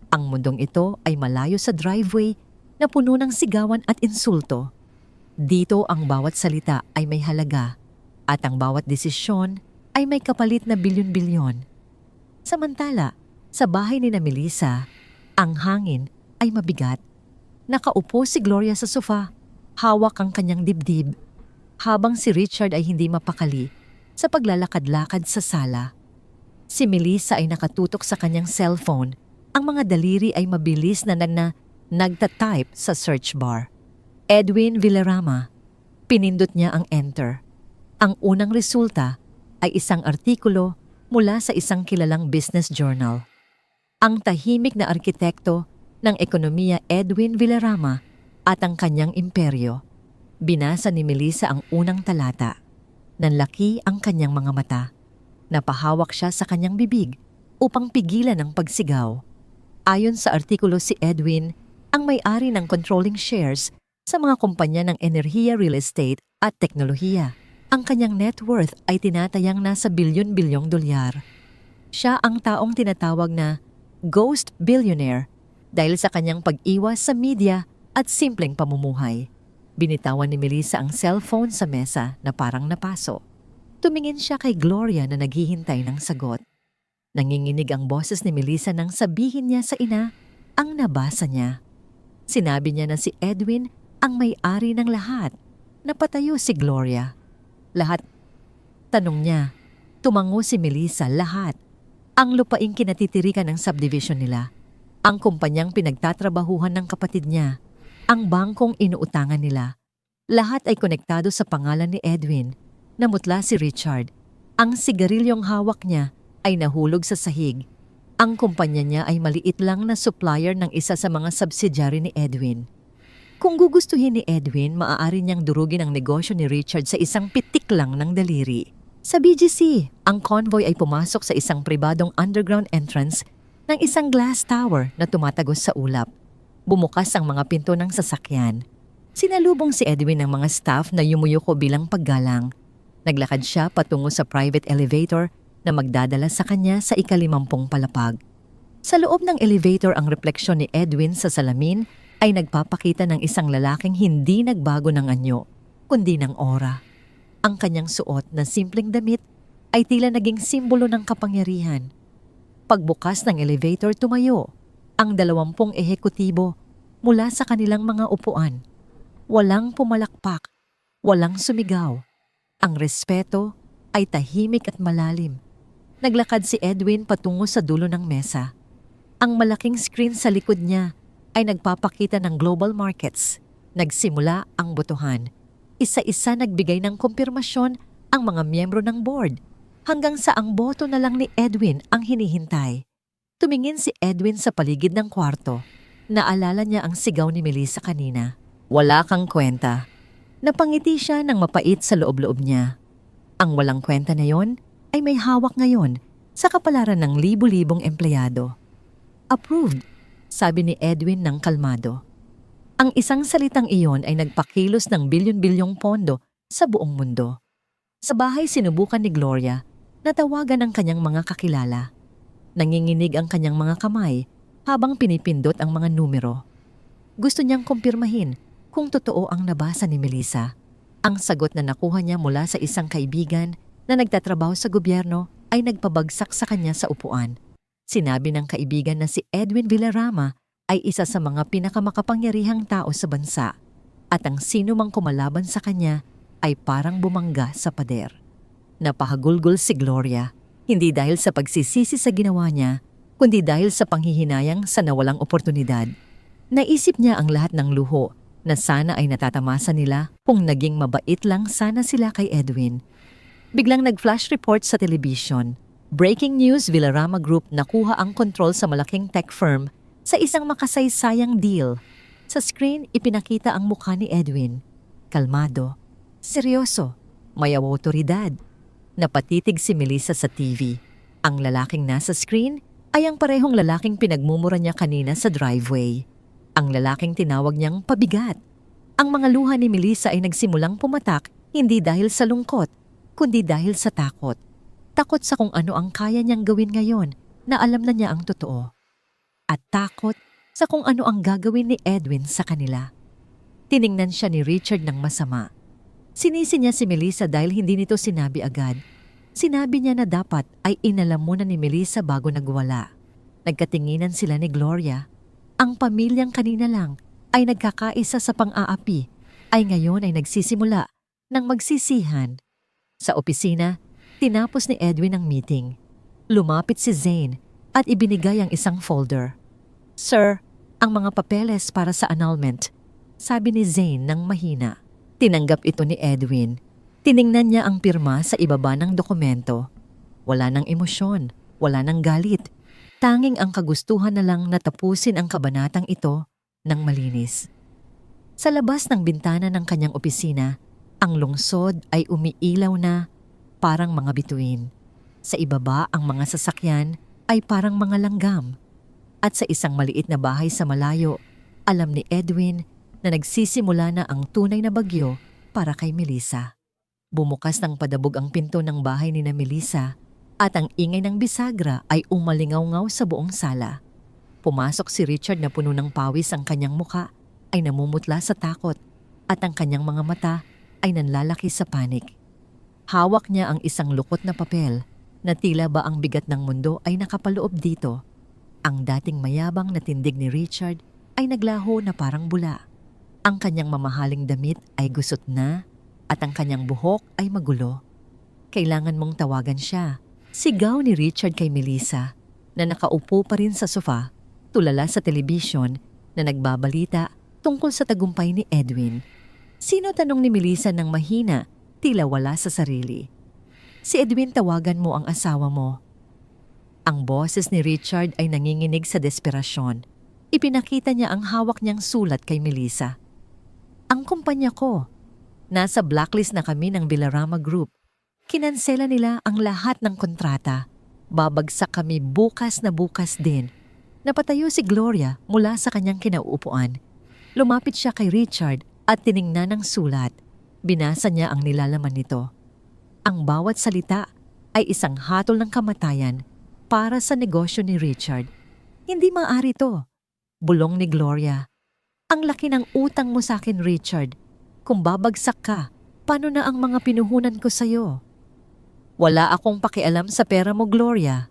Ang mundong ito ay malayo sa driveway na puno ng sigawan at insulto. Dito ang bawat salita ay may halaga at ang bawat desisyon ay may kapalit na bilyon-bilyon. Samantala, sa bahay ni Melissa, ang hangin ay mabigat. Nakaupo si Gloria sa sofa. Hawak ang kanyang dibdib, habang si Richard ay hindi mapakali sa paglalakad-lakad sa sala. Si Melissa ay nakatutok sa kanyang cellphone. Ang mga daliri ay mabilis na nagtatype sa search bar. Edwin Villarama. Pinindot niya ang enter. Ang unang resulta ay isang artikulo mula sa isang kilalang business journal. Ang tahimik na arkitekto ng ekonomiya Edwin Villarama at ang kanyang imperyo. Binasa ni Melissa ang unang talata. Nanlaki ang kanyang mga mata. Napahawak siya sa kanyang bibig upang pigilan ang pagsigaw. Ayon sa artikulo, si Edwin ang may-ari ng controlling shares sa mga kumpanya ng enerhiya, real estate at teknolohiya. Ang kanyang net worth ay tinatayang nasa bilyon-bilyong dolyar. Siya ang taong tinatawag na ghost billionaire dahil sa kanyang pag-iwas sa media at simpleng pamumuhay. Binitawan ni Melissa ang cellphone sa mesa na parang napaso. Tumingin siya kay Gloria na naghihintay ng sagot. Nanginginig ang boses ni Melissa nang sabihin niya sa ina ang nabasa niya. Sinabi niya na si Edwin ang may-ari ng lahat. Napatayo si Gloria. Lahat? Tanong niya. Tumango si Melissa. Lahat. Ang lupaing kinatitirikan ng subdivision nila. Ang kumpanyang pinagtatrabahuhan ng kapatid niya. Ang bangkong inuutangan nila. Lahat ay konektado sa pangalan ni Edwin. Namutla si Richard. Ang sigarilyong hawak niya ay nahulog sa sahig. Ang kumpanya niya ay maliit lang na supplier ng isa sa mga subsidiary ni Edwin. Kung gugustuhin ni Edwin, maaari niyang durugin ang negosyo ni Richard sa isang pitik lang ng daliri. Sa BGC, ang convoy ay pumasok sa isang pribadong underground entrance ng isang glass tower na tumatagos sa ulap. Bumukas ang mga pinto ng sasakyan. Sinalubong si Edwin ng mga staff na yumuyuko bilang paggalang. Naglakad siya patungo sa private elevator na magdadala sa kanya sa ika-50 palapag. Sa loob ng elevator ang refleksyon ni Edwin sa salamin ay nagpapakita ng isang lalaking hindi nagbago ng anyo, kundi ng aura. Ang kanyang suot na simpleng damit ay tila naging simbolo ng kapangyarihan. Pagbukas ng elevator tumayo ang 20 ehekutibo mula sa kanilang mga upuan. Walang pumalakpak, walang sumigaw. Ang respeto ay tahimik at malalim. Naglakad si Edwin patungo sa dulo ng mesa. Ang malaking screen sa likod niya ay nagpapakita ng global markets. Nagsimula ang botohan. Isa-isa nagbigay ng kumpirmasyon ang mga miyembro ng board hanggang sa ang boto na lang ni Edwin ang hinihintay. Tumingin si Edwin sa paligid ng kwarto. Naalala niya ang sigaw ni Melissa kanina. Wala kang kwenta. Napangiti siya ng mapait sa loob-loob niya. Ang walang kwenta na yon ay may hawak ngayon sa kapalaran ng libu-libong empleyado. Approved, sabi ni Edwin ng kalmado. Ang isang salitang iyon ay nagpakilos ng bilyon-bilyong pondo sa buong mundo. Sa bahay sinubukan ni Gloria na tawagan ang kanyang mga kakilala. Nanginginig ang kanyang mga kamay habang pinipindot ang mga numero. Gusto niyang kumpirmahin kung totoo ang nabasa ni Melissa. Ang sagot na nakuha niya mula sa isang kaibigan na nagtatrabaho sa gobyerno ay nagpabagsak sa kanya sa upuan. Sinabi ng kaibigan na si Edwin Villarama ay isa sa mga pinakamakapangyarihang tao sa bansa at ang sino mang kumalaban sa kanya ay parang bumangga sa pader. Napahagulgol si Gloria, hindi dahil sa pagsisisi sa ginawa niya, kundi dahil sa panghihinayang sa nawalang oportunidad. Naisip niya ang lahat ng luho na sana ay natatamasa nila kung naging mabait lang sana sila kay Edwin. Biglang nag-flash report sa television. Breaking news, Villarama Group nakuha ang kontrol sa malaking tech firm sa isang makasaysayang deal. Sa screen, ipinakita ang mukha ni Edwin. Kalmado, seryoso, may awtoridad. Napatitig si Melissa sa TV. Ang lalaking nasa screen ay ang parehong lalaking pinagmumura niya kanina sa driveway. Ang lalaking tinawag niyang pabigat. Ang mga luha ni Melissa ay nagsimulang pumatak hindi dahil sa lungkot, kundi dahil sa takot. Takot sa kung ano ang kaya niyang gawin ngayon na alam na niya ang totoo. At takot sa kung ano ang gagawin ni Edwin sa kanila. Tiningnan siya ni Richard ng masama. Sinisi niya si Melissa dahil hindi nito sinabi agad. Sinabi niya na dapat ay inalam muna ni Melissa bago nagwala. Nagkatinginan sila ni Gloria. Ang pamilyang kanina lang ay nagkakaisa sa pang-aapi ay ngayon ay nagsisimula ng magsisihan. Sa opisina, tinapos ni Edwin ang meeting. Lumapit si Zane at ibinigay ang isang folder. Sir, ang mga papeles para sa annulment, sabi ni Zane ng mahina. Tinanggap ito ni Edwin. Tiningnan niya ang pirma sa ibaba ng dokumento. Wala nang emosyon, wala nang galit. Tanging ang kagustuhan na lang na tapusin ang kabanatang ito ng malinis. Sa labas ng bintana ng kanyang opisina, ang lungsod ay umiilaw na parang mga bituin. Sa ibaba ang mga sasakyan ay parang mga langgam. At sa isang maliit na bahay sa malayo, alam ni Edwin na nagsisimula na ang tunay na bagyo para kay Melissa. Bumukas ng padabog ang pinto ng bahay ni na Melissa at ang ingay ng bisagra ay umalingaw-ngaw sa buong sala. Pumasok si Richard na puno ng pawis, ang kanyang muka ay namumutla sa takot at ang kanyang mga mata ay nanlalaki sa panik. Hawak niya ang isang lukot na papel na tila ba ang bigat ng mundo ay nakapaloob dito. Ang dating mayabang na tindig ni Richard ay naglaho na parang bula. Ang kanyang mamahaling damit ay gusot na at ang kanyang buhok ay magulo. Kailangan mong tawagan siya. Sigaw ni Richard kay Melissa na nakaupo pa rin sa sofa, tulala sa telebisyon na nagbabalita tungkol sa tagumpay ni Edwin. Sino, tanong ni Melissa ng mahina, tila wala sa sarili. Si Edwin, tawagan mo ang asawa mo. Ang boses ni Richard ay nanginginig sa desperasyon. Ipinakita niya ang hawak niyang sulat kay Melissa. Ang kumpanya ko. Nasa blacklist na kami ng Villarama Group. Kinansela nila ang lahat ng kontrata. Babagsak kami bukas na bukas din. Napatayo si Gloria mula sa kanyang kinauupuan. Lumapit siya kay Richard at tiningnan ang sulat. Binasa niya ang nilalaman nito. Ang bawat salita ay isang hatol ng kamatayan para sa negosyo ni Richard. Hindi maaari to. Bulong ni Gloria. Ang laki ng utang mo sa akin, Richard. Kung babagsak ka, paano na ang mga pinuhunan ko sa'yo? Wala akong pakialam sa pera mo, Gloria.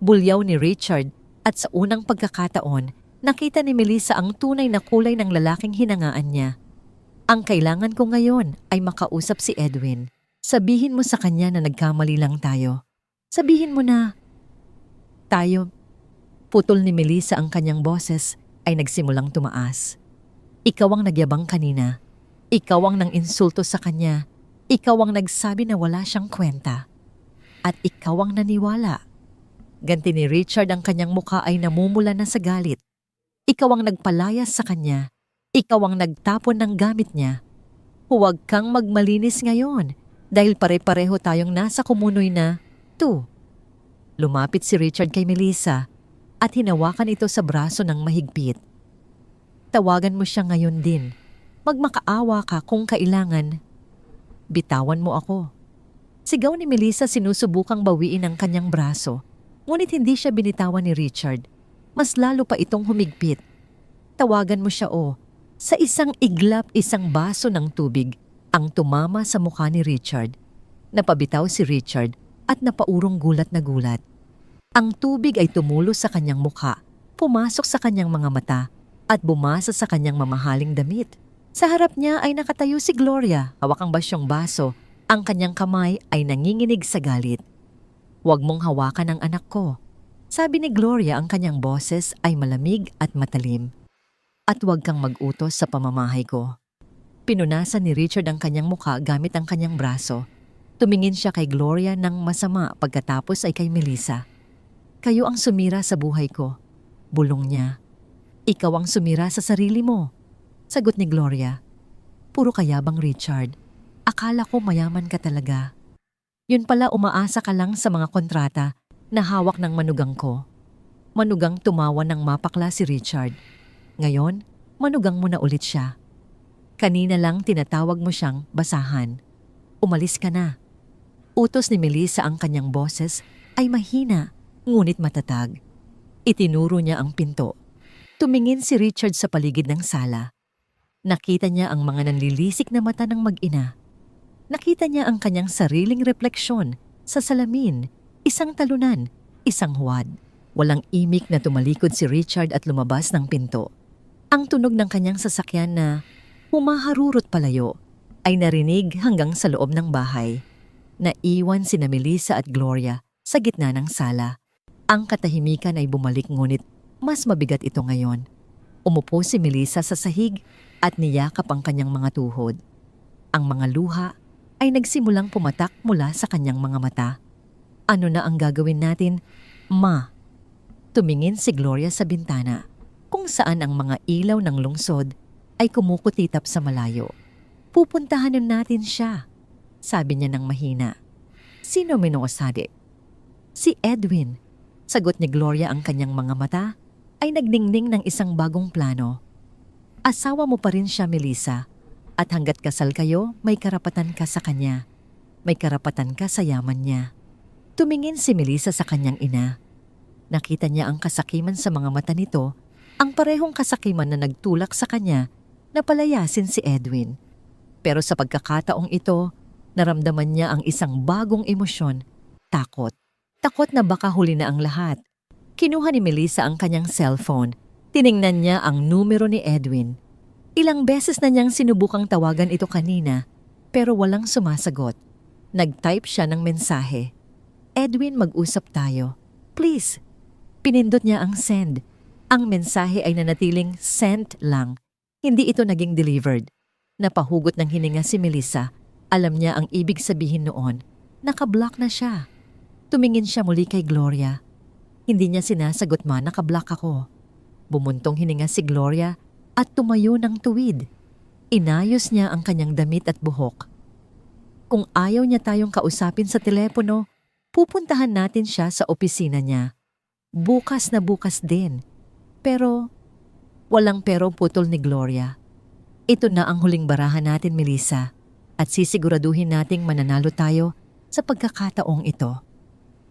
Bulyaw ni Richard at sa unang pagkakataon, nakita ni Melissa ang tunay na kulay ng lalaking hinangaan niya. Ang kailangan ko ngayon ay makausap si Edwin. Sabihin mo sa kanya na nagkamali lang tayo. Sabihin mo na, tayo. Putol ni Melissa ang kanyang boses ay nagsimulang tumaas. Ikaw ang nagyabang kanina. Ikaw ang nang insulto sa kanya. Ikaw ang nagsabi na wala siyang kwenta. At ikaw ang naniwala. Ganti ni Richard ang kanyang mukha ay namumula na sa galit. Ikaw ang nagpalayas sa kanya. Ikaw ang nagtapon ng gamit niya. Huwag kang magmalinis ngayon dahil pare-pareho tayong nasa kumunoy na 2. Lumapit si Richard kay Melissa at hinawakan ito sa braso ng mahigpit. Tawagan mo siya ngayon din. Magmakaawa ka kung kailangan. Bitawan mo ako. Sigaw ni Melissa sinusubukang bawiin ang kanyang braso, ngunit hindi siya binitawan ni Richard. Mas lalo pa itong humigpit. Tawagan mo siya Sa isang iglap, isang baso ng tubig ang tumama sa mukha ni Richard. Napabitaw si Richard at napaurong gulat na gulat. Ang tubig ay tumulo sa kanyang mukha, pumasok sa kanyang mga mata at bumasa sa kanyang mamahaling damit. Sa harap niya ay nakatayo si Gloria, hawak ang basyong baso. Ang kanyang kamay ay nanginginig sa galit. Huwag mong hawakan ang anak ko. Sabi ni Gloria, ang kanyang boses ay malamig at matalim. At huwag kang mag-utos sa pamamahay ko. Pinunasan ni Richard ang kanyang mukha gamit ang kanyang braso. Tumingin siya kay Gloria ng masama pagkatapos ay kay Melissa. Kayo ang sumira sa buhay ko. Bulong niya. Ikaw ang sumira sa sarili mo. Sagot ni Gloria. Puro kayabang, Richard. Akala ko mayaman ka talaga. Yun pala, umaasa ka lang sa mga kontrata na hawak ng manugang ko. Manugang tumawa ng mapakla si Richard. Ngayon, manugang mo na ulit siya. Kanina lang tinatawag mo siyang basahan. Umalis ka na. Utos ni Melissa, ang kanyang boses ay mahina ngunit matatag. Itinuro niya ang pinto. Tumingin si Richard sa paligid ng sala. Nakita niya ang mga nanlilisik na mata ng mag-ina. Nakita niya ang kanyang sariling refleksyon sa salamin, isang talunan, isang huwad. Walang imik na tumalikod si Richard at lumabas ng pinto. Ang tunog ng kanyang sasakyan na humaharurot palayo ay narinig hanggang sa loob ng bahay. Naiwan sina Melissa at Gloria sa gitna ng sala. Ang katahimikan ay bumalik ngunit mas mabigat ito ngayon. Umupo si Melissa sa sahig at niyakap ang kanyang mga tuhod. Ang mga luha ay nagsimulang pumatak mula sa kanyang mga mata. Ano na ang gagawin natin, Ma? Tumingin si Gloria sa bintana kung saan ang mga ilaw ng lungsod ay kumukutitap sa malayo. Pupuntahanan natin siya, sabi niya ng mahina. Sino minuosade? Si Edwin. Sagot ni Gloria, ang kanyang mga mata ay nagningning ng isang bagong plano. Asawa mo pa rin siya, Melissa, at hanggat kasal kayo, may karapatan ka sa kanya. May karapatan ka sa yaman niya. Tumingin si Melissa sa kanyang ina. Nakita niya ang kasakiman sa mga mata nito, ang parehong kasakiman na nagtulak sa kanya na palayasin si Edwin. Pero sa pagkakataong ito, naramdaman niya ang isang bagong emosyon, takot. Takot na baka huli na ang lahat. Kinuha ni Melissa ang kanyang cellphone. Tiningnan niya ang numero ni Edwin. Ilang beses na niyang sinubukang tawagan ito kanina, pero walang sumasagot. Nag-type siya ng mensahe. Edwin, mag-usap tayo. Please. Pinindot niya ang send. Ang mensahe ay nanatiling sent lang. Hindi ito naging delivered. Napahugot ng hininga si Melissa. Alam niya ang ibig sabihin noon. Nakablock na siya. Tumingin siya muli kay Gloria. Hindi niya sinasagot, Ma, nakablock ako. Bumuntong hininga si Gloria at tumayo ng tuwid. Inayos niya ang kanyang damit at buhok. Kung ayaw niya tayong kausapin sa telepono, pupuntahan natin siya sa opisina niya. Bukas na bukas din. Pero, walang pero, putol ni Gloria. Ito na ang huling barahan natin, Melissa, at sisiguraduhin nating mananalo tayo sa pagkakataong ito.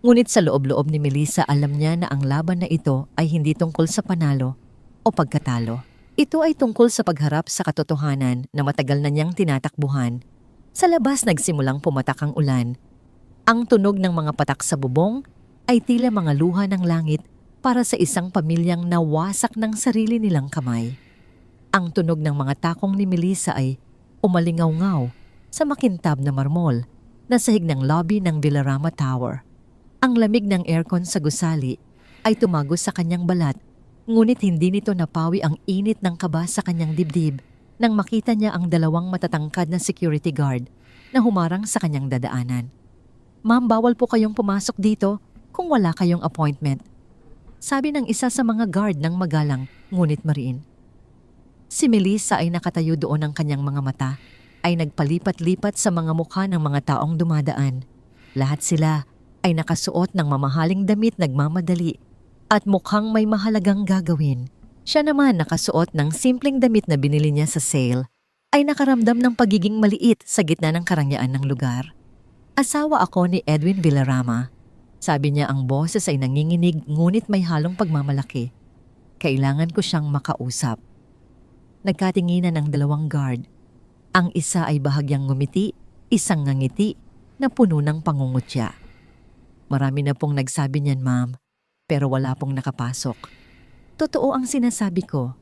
Ngunit sa loob-loob ni Melissa alam niya na ang laban na ito ay hindi tungkol sa panalo o pagkatalo. Ito ay tungkol sa pagharap sa katotohanan na matagal na niyang tinatakbuhan. Sa labas nagsimulang pumatak ang ulan. Ang tunog ng mga patak sa bubong ay tila mga luha ng langit para sa isang pamilyang nawasak ng sarili nilang kamay. Ang tunog ng mga takong ni Melissa ay umalingaw-ngaw sa makintab na marmol na sahig ng lobby ng Villarama Tower. Ang lamig ng aircon sa gusali ay tumagos sa kanyang balat, ngunit hindi nito napawi ang init ng kaba sa kanyang dibdib nang makita niya ang dalawang matatangkad na security guard na humarang sa kanyang dadaanan. "Ma'am, bawal po kayong pumasok dito kung wala kayong appointment," sabi ng isa sa mga guard ng magalang ngunit mariin. Si Melissa ay nakatayo doon, ang kanyang mga mata ay nagpalipat-lipat sa mga mukha ng mga taong dumadaan. Lahat sila ay nakasuot ng mamahaling damit, nagmamadali at mukhang may mahalagang gagawin. Siya naman, nakasuot ng simpleng damit na binili niya sa sale, ay nakaramdam ng pagiging maliit sa gitna ng karangyaan ng lugar. "Asawa ako ni Edwin Villarama," sabi niya, ang boses ay nanginginig ngunit may halong pagmamalaki. "Kailangan ko siyang makausap." Nagkatinginan ang dalawang guard. Ang isa ay bahagyang ngumiti, isang ngangiti na puno ng pangungutya. "Marami na pong nagsabi niyan, ma'am, pero wala pong nakapasok." "Totoo ang sinasabi ko,"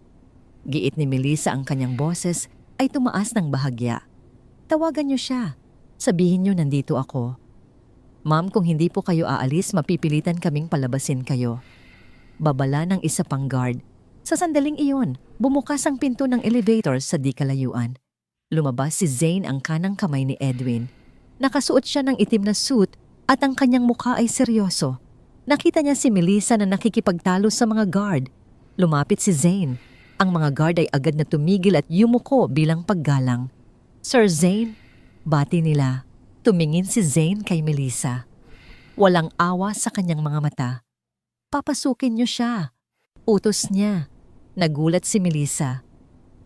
giit ni Melissa, ang kanyang boses ay tumaas ng bahagya. "Tawagan niyo siya. Sabihin niyo nandito ako." "Ma'am, kung hindi po kayo aalis, mapipilitan kaming palabasin kayo." Babala ng isa pang guard. Sa sandaling iyon, bumukas ang pinto ng elevator sa di kalayuan. Lumabas si Zane, ang kanang kamay ni Edwin. Nakasuot siya ng itim na suit at ang kanyang mukha ay seryoso. Nakita niya si Melissa na nakikipagtalo sa mga guard. Lumapit si Zane. Ang mga guard ay agad na tumigil at yumuko bilang paggalang. "Sir Zane," bati nila. Tumingin si Zane kay Melissa. Walang awa sa kanyang mga mata. "Papasukin niyo siya," utos niya. Nagulat si Melissa.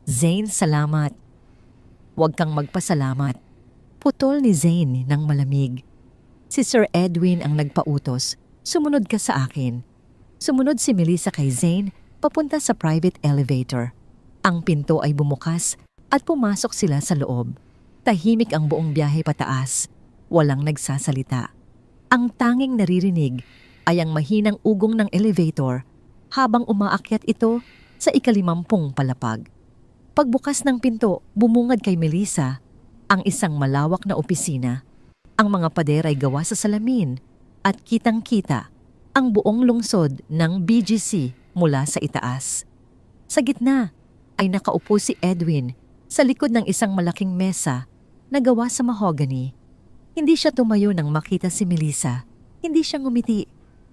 "Zane, salamat." "Huwag kang magpasalamat," putol ni Zane ng malamig. "Si Sir Edwin ang nagpautos. Sumunod ka sa akin." Sumunod si Melissa kay Zane papunta sa private elevator. Ang pinto ay bumukas at pumasok sila sa loob. Tahimik ang buong biyahe pataas. Walang nagsasalita. Ang tanging naririnig ay ang mahinang ugong ng elevator habang umaakyat ito sa 50 palapag. Pagbukas ng pinto, bumungad kay Melissa ang isang malawak na opisina. Ang mga pader ay gawa sa salamin at kitang-kita ang buong lungsod ng BGC mula sa itaas. Sa gitna ay nakaupo si Edwin sa likod ng isang malaking mesa na gawa sa mahogany. Hindi siya tumayo nang makita si Melissa. Hindi siya ngumiti.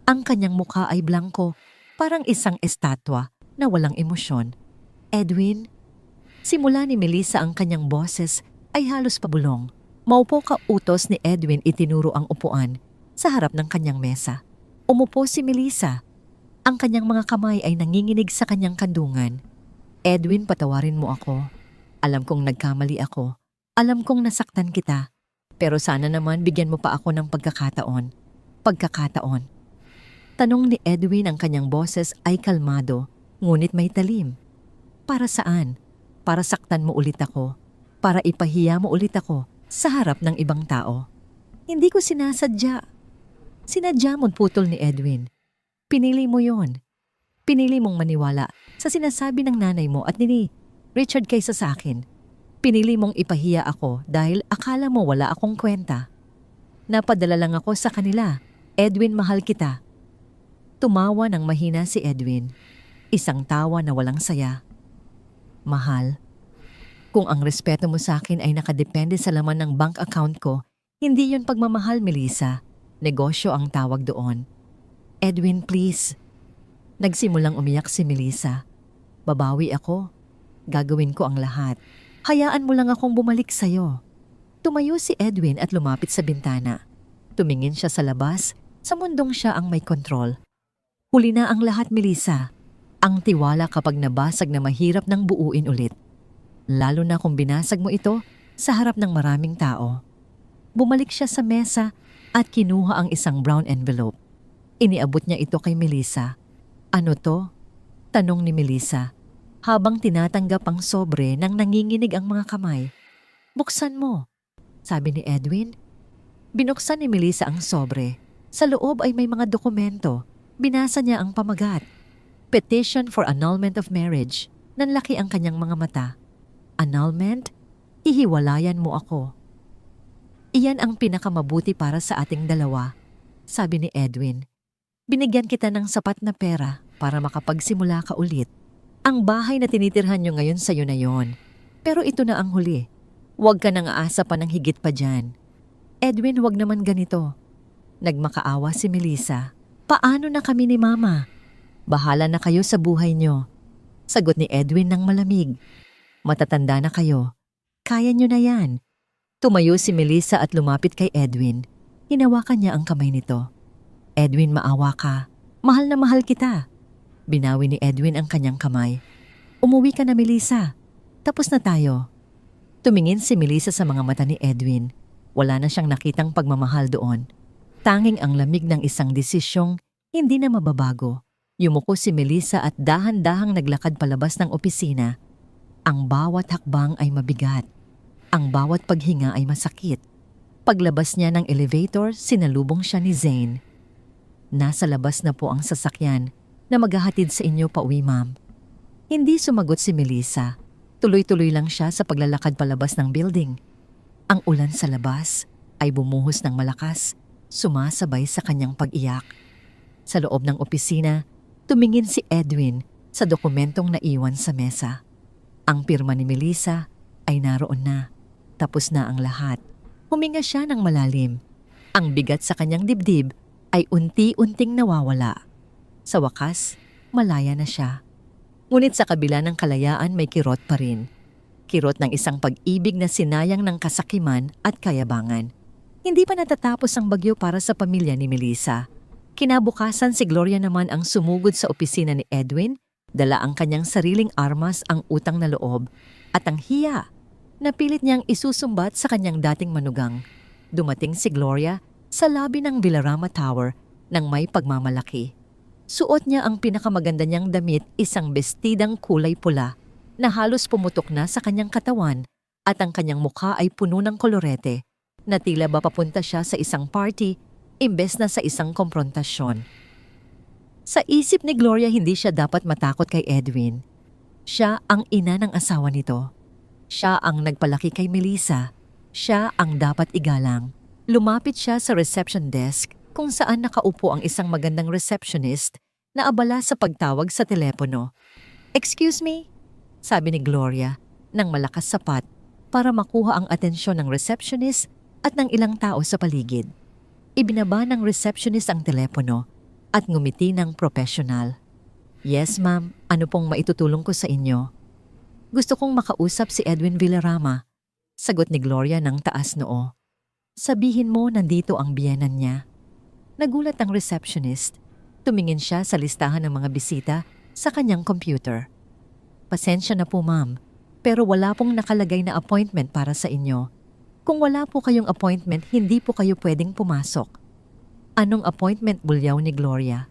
Ang kanyang mukha ay blanko, parang isang estatwa na walang emosyon. "Edwin?" Simula ni Melissa, ang kanyang boses ay halos pabulong. "Maupo ka," utos ni Edwin. Itinuro ang upuan sa harap ng kanyang mesa. Umupo si Melissa. Ang kanyang mga kamay ay nanginginig sa kanyang kandungan. "Edwin, patawarin mo ako. Alam kong nagkamali ako. Alam kong nasaktan kita. Pero sana naman bigyan mo pa ako ng pagkakataon." "Pagkakataon?" tanong ni Edwin. Ang kanyang boses ay kalmado, ngunit may talim. "Para saan? Para saktan mo ulit ako? Para ipahiya mo ulit ako sa harap ng ibang tao?" "Hindi ko sinasadya." "Sinadya mo," putol ni Edwin. "Pinili mo yon. Pinili mong maniwala sa sinasabi ng nanay mo at ni Richard kaysa sa akin. Pinili mong ipahiya ako dahil akala mo wala akong kwenta. Napadala lang ako sa kanila. Edwin, mahal kita." Tumawa ng mahina si Edwin. Isang tawa na walang saya. "Mahal, kung ang respeto mo sa akin ay nakadepende sa laman ng bank account ko, hindi yon pagmamahal, Melissa. Negosyo ang tawag doon." "Edwin, please." Nagsimulang umiyak si Melissa. "Babawi ako. Gagawin ko ang lahat. Hayaan mo lang akong bumalik sa'yo." Tumayo si Edwin at lumapit sa bintana. Tumingin siya sa labas, sa mundong siya ang may kontrol. Huli na ang lahat, Melissa. Ang tiwala kapag nabasag na mahirap nang buuin ulit. Lalo na kung binasag mo ito sa harap ng maraming tao. Bumalik siya sa mesa at kinuha ang isang brown envelope. Iniabot niya ito kay Melissa. "Ano to?" tanong ni Melissa habang tinatanggap ang sobre nang nanginginig ang mga kamay. "Buksan mo," sabi ni Edwin. Binuksan ni Melissa ang sobre. Sa loob ay may mga dokumento. Binasa niya ang pamagat. Petition for annulment of marriage. Nanlaki ang kanyang mga mata. "Annulment? Hihiwalayan mo ako." "Iyan ang pinakamabuti para sa ating dalawa," sabi ni Edwin. "Binigyan kita ng sapat na pera para makapagsimula ka ulit. Ang bahay na tinitirhan nyo ngayon sa'yo na yon. Pero ito na ang huli. Huwag ka nang aasa pa ng higit pa dyan." "Edwin, huwag naman ganito." Nagmakaawa si Melissa. "Paano na kami ni Mama?" "Bahala na kayo sa buhay nyo," sagot ni Edwin ng malamig. "Matatanda na kayo. Kaya nyo na yan." Tumayo si Melissa at lumapit kay Edwin. Hinawakan niya ang kamay nito. "Edwin, maawa ka. Mahal na mahal kita." Binawi ni Edwin ang kanyang kamay. "Umuwi ka na, Melissa. Tapos na tayo." Tumingin si Melissa sa mga mata ni Edwin. Wala na siyang nakitang pagmamahal doon. Tanging ang lamig ng isang desisyong hindi na mababago. Yumuko si Melissa at dahan-dahang naglakad palabas ng opisina. Ang bawat hakbang ay mabigat. Ang bawat paghinga ay masakit. Paglabas niya ng elevator, sinalubong siya ni Zane. "Nasa labas na po ang sasakyan na maghahatid sa inyo pauwi, ma'am." Hindi sumagot si Melissa. Tuloy-tuloy lang siya sa paglalakad palabas ng building. Ang ulan sa labas ay bumuhos ng malakas, sumasabay sa kanyang pag-iyak. Sa loob ng opisina, tumingin si Edwin sa dokumentong naiwan sa mesa. Ang pirma ni Melissa ay naroon na. Tapos na ang lahat. Huminga siya ng malalim. Ang bigat sa kanyang dibdib ay unti-unting nawawala. Sa wakas, malaya na siya. Ngunit sa kabila ng kalayaan may kirot pa rin. Kirot ng isang pag-ibig na sinayang ng kasakiman at kayabangan. Hindi pa natatapos ang bagyo para sa pamilya ni Melissa. Kinabukasan si Gloria naman ang sumugod sa opisina ni Edwin, dala ang kanyang sariling armas, ang utang na loob, at ang hiya. Napilit niyang isusumbat sa kanyang dating manugang. Dumating si Gloria sa lobby ng Villarama Tower nang may pagmamalaki. Suot niya ang pinakamaganda niyang damit, isang bestidang kulay pula na halos pumutok na sa kanyang katawan at ang kanyang mukha ay puno ng kolorete na tila ba papunta siya sa isang party imbes na sa isang komprontasyon. Sa isip ni Gloria, hindi siya dapat matakot kay Edwin. Siya ang ina ng asawa nito. Siya ang nagpalaki kay Melissa. Siya ang dapat igalang. Lumapit siya sa reception desk kung saan nakaupo ang isang magandang receptionist na abala sa pagtawag sa telepono. "Excuse me?" sabi ni Gloria ng malakas sapat para makuha ang atensyon ng receptionist at ng ilang tao sa paligid. Ibinaba ng receptionist ang telepono at ngumiti ng professional. "Yes, ma'am. Ano pong maitutulong ko sa inyo?" "Gusto kong makausap si Edwin Villarama," sagot ni Gloria ng taas noo. "Sabihin mo nandito ang biyenan niya." Nagulat ang receptionist. Tumingin siya sa listahan ng mga bisita sa kanyang computer. "Pasensya na po, ma'am, pero wala pong nakalagay na appointment para sa inyo. Kung wala po kayong appointment, hindi po kayo pwedeng pumasok." "Anong appointment?" bulyaw ni Gloria.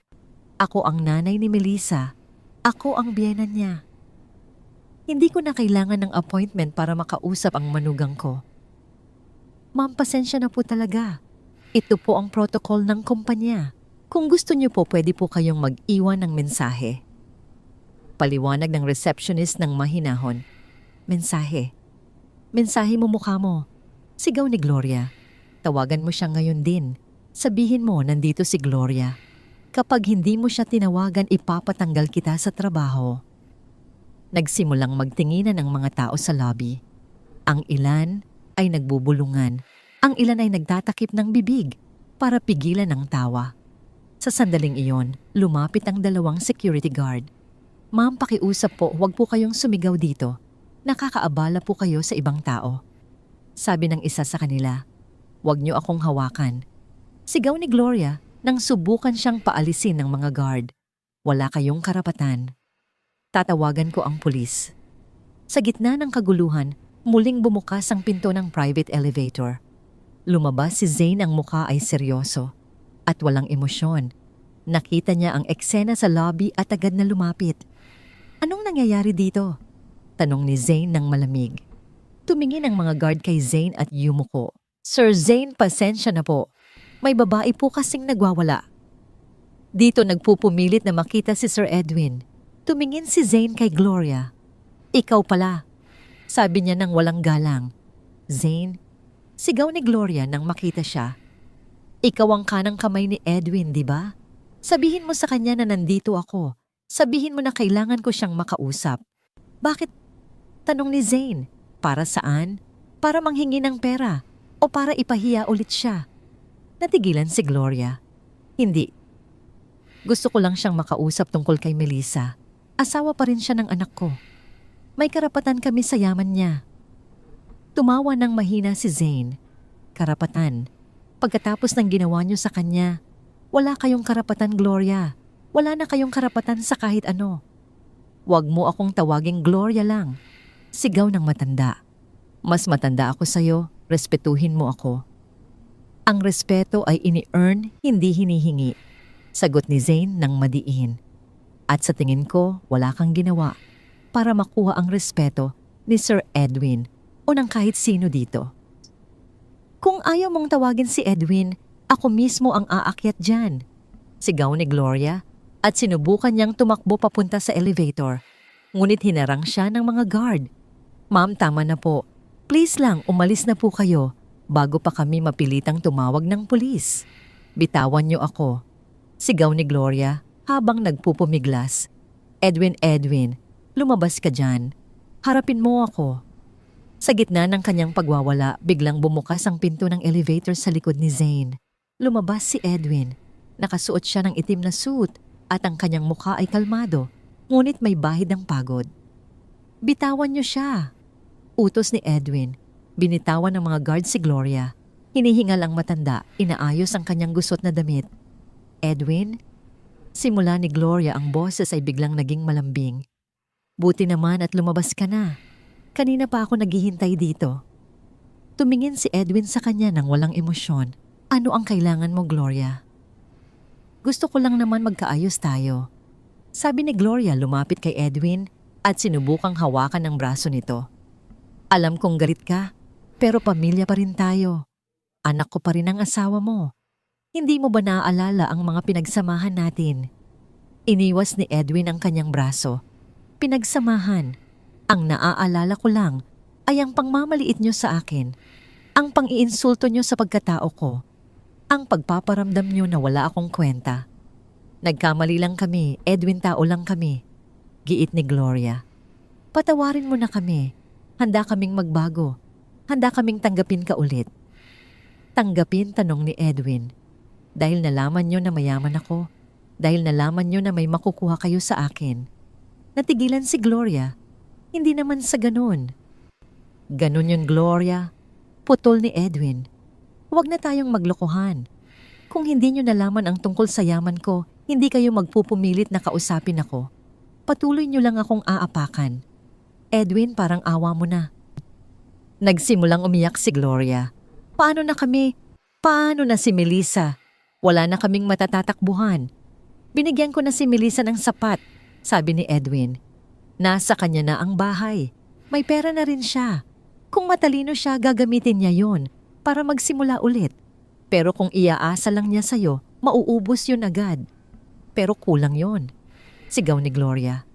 "Ako ang nanay ni Melissa. Ako ang biyenan niya. Hindi ko na kailangan ng appointment para makausap ang manugang ko." "Ma'am, pasensya na po talaga. Ito po ang protocol ng kumpanya. Kung gusto niyo po, pwede po kayong mag-iwan ng mensahe." Paliwanag ng receptionist ng mahinahon. "Mensahe? Mensahe mo, mukha mo," sigaw ni Gloria. "Tawagan mo siya ngayon din. Sabihin mo nandito si Gloria. Kapag hindi mo siya tinawagan, ipapatanggal kita sa trabaho." Nagsimulang magtinginan ang mga tao sa lobby. Ang ilan ay nagbubulungan. Ang ilan ay nagtatakip ng bibig para pigilan ang tawa. Sa sandaling iyon, lumapit ang dalawang security guard. "Ma'am, pakiusap po, huwag po kayong sumigaw dito. Nakakaabala po kayo sa ibang tao." Sabi ng isa sa kanila. "Huwag niyo akong hawakan." Sigaw ni Gloria nang subukan siyang paalisin ng mga guard. "Wala kayong karapatan. Tatawagan ko ang pulis." Sa gitna ng kaguluhan, muling bumukas ang pinto ng private elevator. Lumabas si Zane, ang mukha ay seryoso at walang emosyon. Nakita niya ang eksena sa lobby at agad na lumapit. Anong nangyayari dito? Tanong ni Zane ng malamig. Tumingin ang mga guard kay Zane at yumuko. Sir Zane, pasensya na po. May babae po kasing nagwawala. Dito nagpupumilit na makita si Sir Edwin. Tumingin si Zane kay Gloria. Ikaw pala, sabi niya nang walang galang. Zane, sigaw ni Gloria nang makita siya. Ikaw ang kanang kamay ni Edwin, di ba? Sabihin mo sa kanya na nandito ako. Sabihin mo na kailangan ko siyang makausap. Bakit? Tanong ni Zane. Para saan? Para manghingi ng pera o para ipahiya ulit siya? Natigilan si Gloria. Hindi. Gusto ko lang siyang makausap tungkol kay Melissa. Asawa pa rin siya ng anak ko. May karapatan kami sa yaman niya. Tumawa ng mahina si Zane. Karapatan. Pagkatapos ng ginawa niyo sa kanya, wala kayong karapatan, Gloria. Wala na kayong karapatan sa kahit ano. Huwag mo akong tawaging Gloria lang. Sigaw ng matanda. Mas matanda ako sa'yo, respetuhin mo ako. Ang respeto ay ini-earn, hindi hinihingi. Sagot ni Zane ng madiin. At sa tingin ko, wala kang ginawa para makuha ang respeto ni Sir Edwin o ng kahit sino dito. Kung ayaw mong tawagin si Edwin, ako mismo ang aakyat dyan. Sigaw ni Gloria at sinubukan niyang tumakbo papunta sa elevator. Ngunit hinarang siya ng mga guard. Ma'am, tama na po. Please lang, umalis na po kayo bago pa kami mapilitang tumawag ng pulis. Bitawan niyo ako. Sigaw ni Gloria habang nagpupumiglas. Edwin, lumabas ka dyan. Harapin mo ako. Sa gitna ng kanyang pagwawala, biglang bumukas ang pinto ng elevator sa likod ni Zane. Lumabas si Edwin. Nakasuot siya ng itim na suit at ang kanyang mukha ay kalmado, ngunit may bahid ng pagod. Bitawan niyo siya. Utos ni Edwin. Binitawan ng mga guard si Gloria. Hinihingal ang matanda, inaayos ang kanyang gusot na damit. Edwin? Simula ni Gloria, ang boses ay biglang naging malambing. Buti naman at lumabas ka na. Kanina pa ako naghihintay dito. Tumingin si Edwin sa kanya ng walang emosyon. Ano ang kailangan mo, Gloria? Gusto ko lang naman magkaayos tayo. Sabi ni Gloria, lumapit kay Edwin at sinubukang hawakan ang braso nito. Alam kong galit ka, pero pamilya pa rin tayo. Anak ko pa rin ang asawa mo. Hindi mo ba naaalala ang mga pinagsamahan natin? Iniwas ni Edwin ang kanyang braso. Pinagsamahan. Ang naaalala ko lang ay ang pangmamaliit niyo sa akin. Ang pang-iinsulto niyo sa pagkatao ko. Ang pagpaparamdam niyo na wala akong kwenta. Nagkamali lang kami, Edwin, tao lang kami. Giit ni Gloria. Patawarin mo na kami. Handa kaming magbago. Handa kaming tanggapin ka ulit. Tanggapin, tanong ni Edwin. Dahil nalaman niyo na mayaman ako. Dahil nalaman niyo na may makukuha kayo sa akin. Natigilan si Gloria. Hindi naman sa ganun. Ganun yun, Gloria. Putol ni Edwin. Huwag na tayong maglokohan. Kung hindi niyo nalaman ang tungkol sa yaman ko, hindi kayo magpupumilit na kausapin ako. Patuloy niyo lang akong aapakan. Edwin, parang awa mo na. Nagsimulang umiyak si Gloria. Paano na kami? Paano na si Melissa? Wala na kaming matatatakbuhan. Binigyan ko na si Melissa ng sapat, sabi ni Edwin. Nasa kanya na ang bahay. May pera na rin siya. Kung matalino siya, gagamitin niya yon para magsimula ulit. Pero kung iaasa lang niya sa'yo, mauubos yun agad. Pero kulang yon. Sigaw ni Gloria.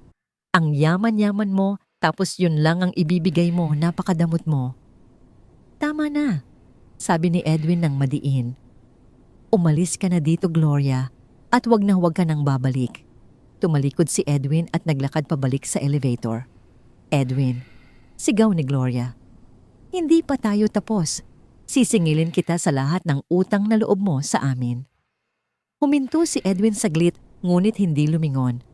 Ang yaman-yaman mo, tapos yun lang ang ibibigay mo, napakadamot mo. Tama na, sabi ni Edwin ng madiin. Umalis ka na dito, Gloria, at wag ka nang babalik. Tumalikod si Edwin at naglakad pabalik sa elevator. Edwin, sigaw ni Gloria. Hindi pa tayo tapos. Sisingilin kita sa lahat ng utang na loob mo sa amin. Huminto si Edwin saglit, ngunit hindi lumingon.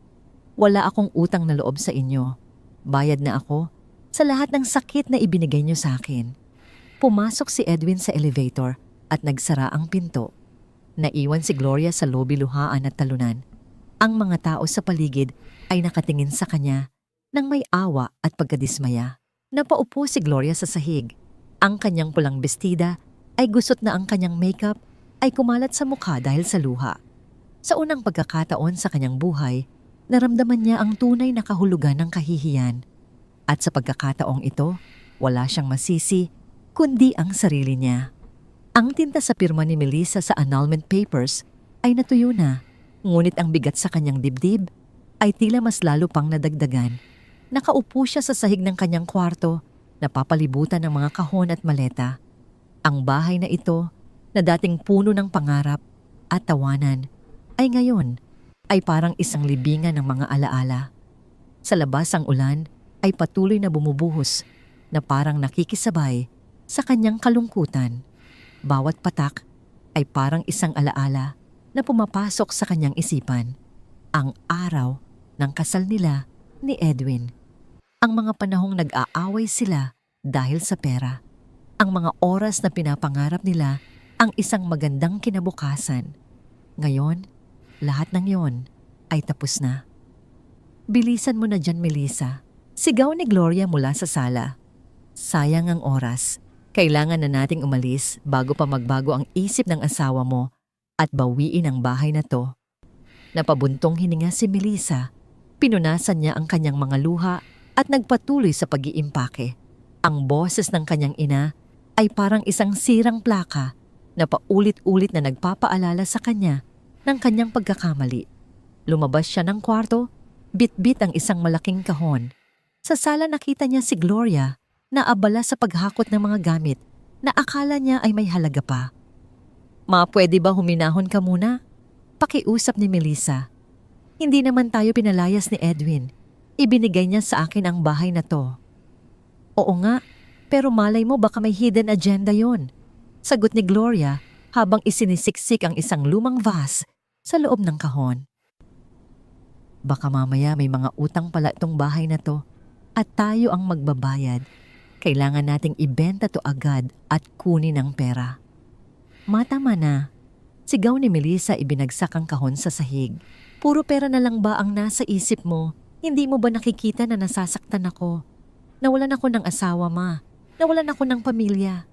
Wala akong utang na loob sa inyo. Bayad na ako sa lahat ng sakit na ibinigay niyo sa akin. Pumasok si Edwin sa elevator at nagsara ang pinto. Naiwan si Gloria sa lobby, luhaan at talunan. Ang mga tao sa paligid ay nakatingin sa kanya nang may awa at pagkadismaya. Napaupo si Gloria sa sahig. Ang kanyang pulang bestida ay gusot na ang kanyang makeup ay kumalat sa mukha dahil sa luha. Sa unang pagkakataon sa kanyang buhay, naramdaman niya ang tunay na kahulugan ng kahihiyan. At sa pagkakataong ito, wala siyang masisi, kundi ang sarili niya. Ang tinta sa pirma ni Melissa sa annulment papers ay natuyo na, ngunit ang bigat sa kanyang dibdib ay tila mas lalo pang nadagdagan. Nakaupo siya sa sahig ng kanyang kwarto, napapalibutan ng mga kahon at maleta. Ang bahay na ito, na dating puno ng pangarap at tawanan, ay ngayon ay parang isang libingan ng mga alaala. Sa labas ang ulan ay patuloy na bumubuhos na parang nakikisabay sa kanyang kalungkutan. Bawat patak ay parang isang alaala na pumapasok sa kanyang isipan. Ang araw ng kasal nila ni Edwin. Ang mga panahong nag-aaway sila dahil sa pera. Ang mga oras na pinapangarap nila ang isang magandang kinabukasan. Ngayon, lahat ng yon ay tapos na. Bilisan mo na dyan, Melissa. Sigaw ni Gloria mula sa sala. Sayang ang oras. Kailangan na nating umalis bago pa magbago ang isip ng asawa mo at bawiin ang bahay na to. Napabuntong hininga si Melissa. Pinunasan niya ang kanyang mga luha at nagpatuloy sa pag-iimpake. Ang boses ng kanyang ina ay parang isang sirang plaka na paulit-ulit na nagpapaalala sa kanya ng kanyang pagkakamali. Lumabas siya ng kwarto, bit-bit ang isang malaking kahon. Sa sala nakita niya si Gloria na abala sa paghakot ng mga gamit na akala niya ay may halaga pa. "Ma, pwede ba huminahon ka muna?" Pakiusap ni Melissa. "Hindi naman tayo pinalayas ni Edwin. Ibinigay niya sa akin ang bahay na to." "Oo nga, pero malay mo baka may hidden agenda yon," sagot ni Gloria habang isinisiksik ang isang lumang vase sa loob ng kahon. "Baka mamaya may mga utang pala itong bahay na to at tayo ang magbabayad. Kailangan nating ibenta to agad at kunin ang pera." "Matama na." Sigaw ni Melissa, ibinagsak ang kahon sa sahig. "Puro pera na lang ba ang nasa isip mo? Hindi mo ba nakikita na nasasaktan ako? Nawalan ako ng asawa, ma. Nawalan ako ng pamilya."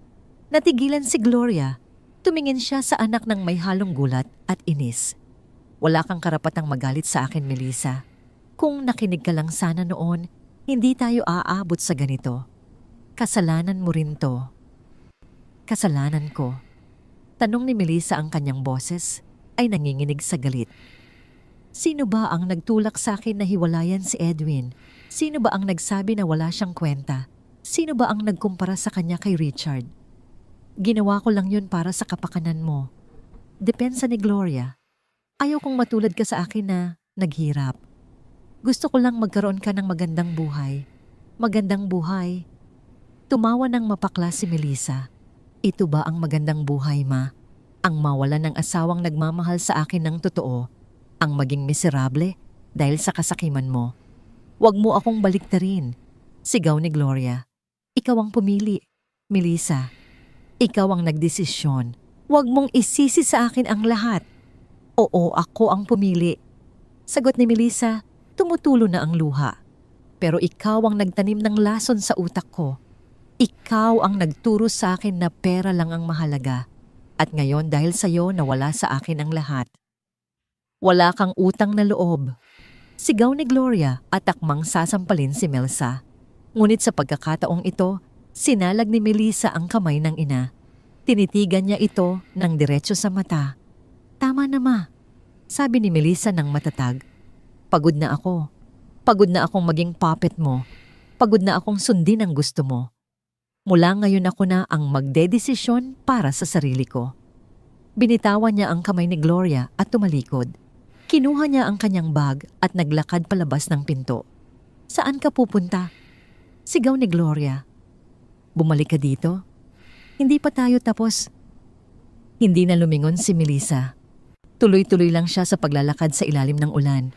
Natigilan si Gloria. Tumingin siya sa anak ng may halong gulat at inis. "Wala kang karapatang magalit sa akin, Melissa. Kung nakinig ka lang sana noon, hindi tayo aabot sa ganito. Kasalanan mo rin to." "Kasalanan ko?" Tanong ni Melissa, ang kanyang boses ay nanginginig sa galit. "Sino ba ang nagtulak sa akin na hiwalayan si Edwin? Sino ba ang nagsabi na wala siyang kwenta? Sino ba ang nagkumpara sa kanya kay Richard? Ginawa ko lang yun para sa kapakanan mo." Depensa ni Gloria. "Ayaw kong matulad ka sa akin na naghirap. Gusto ko lang magkaroon ka ng magandang buhay." "Magandang buhay?" Tumawa ng mapakla si Melissa. "Ito ba ang magandang buhay, ma? Ang mawalan ng asawang nagmamahal sa akin ng totoo? Ang maging miserable dahil sa kasakiman mo? Huwag mo akong baliktarin." Sigaw ni Gloria. "Ikaw ang pumili, Melissa. Ikaw ang nagdesisyon. Huwag mong isisi sa akin ang lahat." "Oo, ako ang pumili." Sagot ni Melissa, tumutulo na ang luha. "Pero ikaw ang nagtanim ng lason sa utak ko. Ikaw ang nagturo sa akin na pera lang ang mahalaga. At ngayon dahil sa'yo nawala sa akin ang lahat. Wala kang utang na loob." Sigaw ni Gloria at takmang sasampalin si Melissa. Ngunit sa pagkakataong ito, sinalag ni Melissa ang kamay ng ina. Tinitigan niya ito ng diretso sa mata. "Tama na, ma," sabi ni Melissa ng matatag. "Pagod na ako. Pagod na akong maging puppet mo. Pagod na akong sundin ang gusto mo. Mula ngayon ako na ang magdedesisyon para sa sarili ko." Binitawan niya ang kamay ni Gloria at tumalikod. Kinuha niya ang kanyang bag at naglakad palabas ng pinto. "Saan ka pupunta?" Sigaw ni Gloria. "Bumalik ka dito? Hindi pa tayo tapos." Hindi na lumingon si Melissa. Tuloy-tuloy lang siya sa paglalakad sa ilalim ng ulan.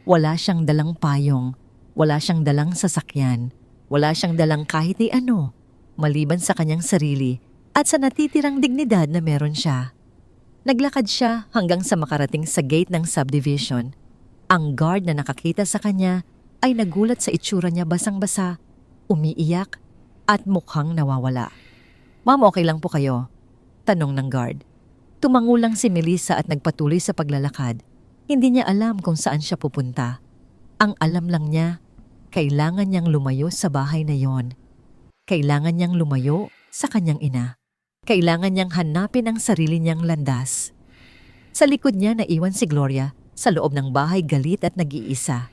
Wala siyang dalang payong, wala siyang dalang sasakyan, wala siyang dalang kahit ano, maliban sa kanyang sarili at sa natitirang dignidad na meron siya. Naglakad siya hanggang sa makarating sa gate ng subdivision. Ang guard na nakakita sa kanya ay nagulat sa itsura niya, basang-basa, umiiyak at mukhang nawawala. "Ma'am, okay lang po kayo?" Tanong ng guard. Tumango lang si Melissa at nagpatuloy sa paglalakad. Hindi niya alam kung saan siya pupunta. Ang alam lang niya, kailangan niyang lumayo sa bahay na yon. Kailangan niyang lumayo sa kanyang ina. Kailangan niyang hanapin ang sarili niyang landas. Sa likod niya naiwan si Gloria sa loob ng bahay galit at nag-iisa.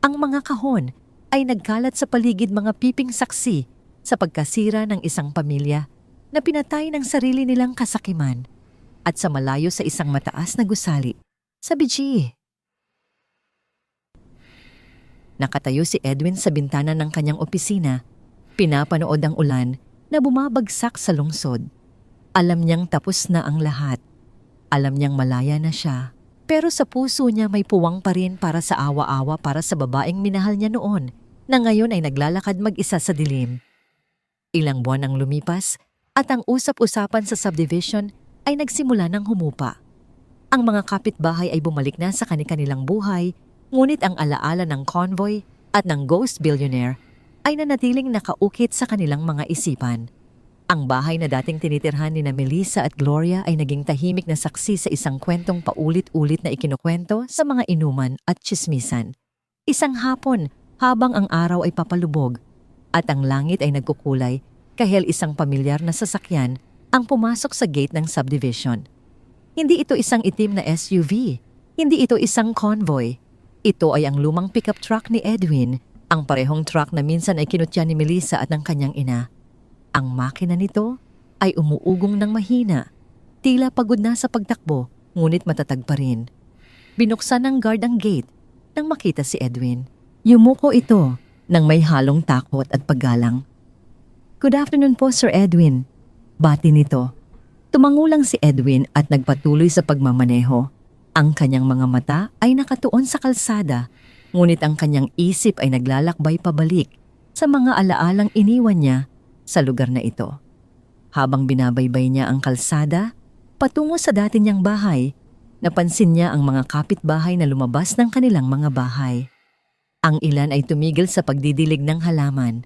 Ang mga kahon ay nagkalat sa paligid mga piping saksi sa pagkasira ng isang pamilya na pinatay ng sarili nilang kasakiman at sa malayo sa isang mataas na gusali sa BG. Nakatayo si Edwin sa bintana ng kanyang opisina. Pinapanood ang ulan na bumabagsak sa lungsod. Alam niyang tapos na ang lahat. Alam niyang malaya na siya. Pero sa puso niya may puwang pa rin para sa awa-awa para sa babaeng minahal niya noon na ngayon ay naglalakad mag-isa sa dilim. Ilang buwan ang lumipas at ang usap-usapan sa subdivision ay nagsimula ng humupa. Ang mga kapitbahay ay bumalik na sa kani-kanilang buhay, ngunit ang alaala ng convoy at ng ghost billionaire ay nanatiling nakaukit sa kanilang mga isipan. Ang bahay na dating tinitirhan ni Melissa at Gloria ay naging tahimik na saksi sa isang kwentong paulit-ulit na ikinukwento sa mga inuman at tsismisan. Isang hapon, habang ang araw ay papalubog at ang langit ay nagkukulay, kahel isang pamilyar na sasakyan ang pumasok sa gate ng subdivision. Hindi ito isang itim na SUV. Hindi ito isang convoy. Ito ay ang lumang pickup truck ni Edwin, ang parehong truck na minsan ay kinutya ni Melissa at ng kanyang ina. Ang makina nito ay umuugong ng mahina. Tila pagod na sa pagtakbo, ngunit matatag pa rin. Binuksan ng guard ang gate nang makita si Edwin. Yumuko ito nang may halong takot at paggalang. "Good afternoon po, Sir Edwin." Bati nito. Tumango lang si Edwin at nagpatuloy sa pagmamaneho. Ang kanyang mga mata ay nakatuon sa kalsada, ngunit ang kanyang isip ay naglalakbay pabalik sa mga alaalang iniwan niya sa lugar na ito. Habang binabaybay niya ang kalsada, patungo sa dati niyang bahay, napansin niya ang mga kapitbahay na lumabas ng kanilang mga bahay. Ang ilan ay tumigil sa pagdidilig ng halaman.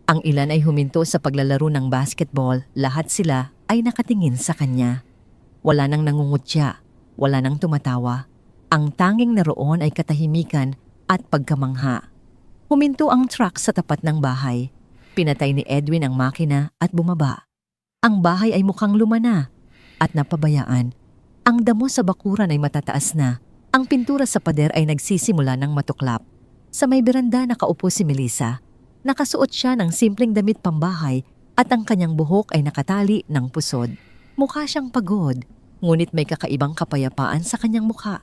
Ang ilan ay huminto sa paglalaro ng basketball, lahat sila ay nakatingin sa kanya. Wala nang nangungutya, wala nang tumatawa. Ang tanging naroon ay katahimikan at pagkamangha. Huminto ang truck sa tapat ng bahay. Pinatay ni Edwin ang makina at bumaba. Ang bahay ay mukhang lumana at napabayaan. Ang damo sa bakuran ay matataas na. Ang pintura sa pader ay nagsisimula ng matuklap. Sa may beranda nakaupo si Melissa. Nakasuot siya ng simpleng damit pambahay at ang kanyang buhok ay nakatali ng pusod. Mukha siyang pagod, ngunit may kakaibang kapayapaan sa kanyang mukha.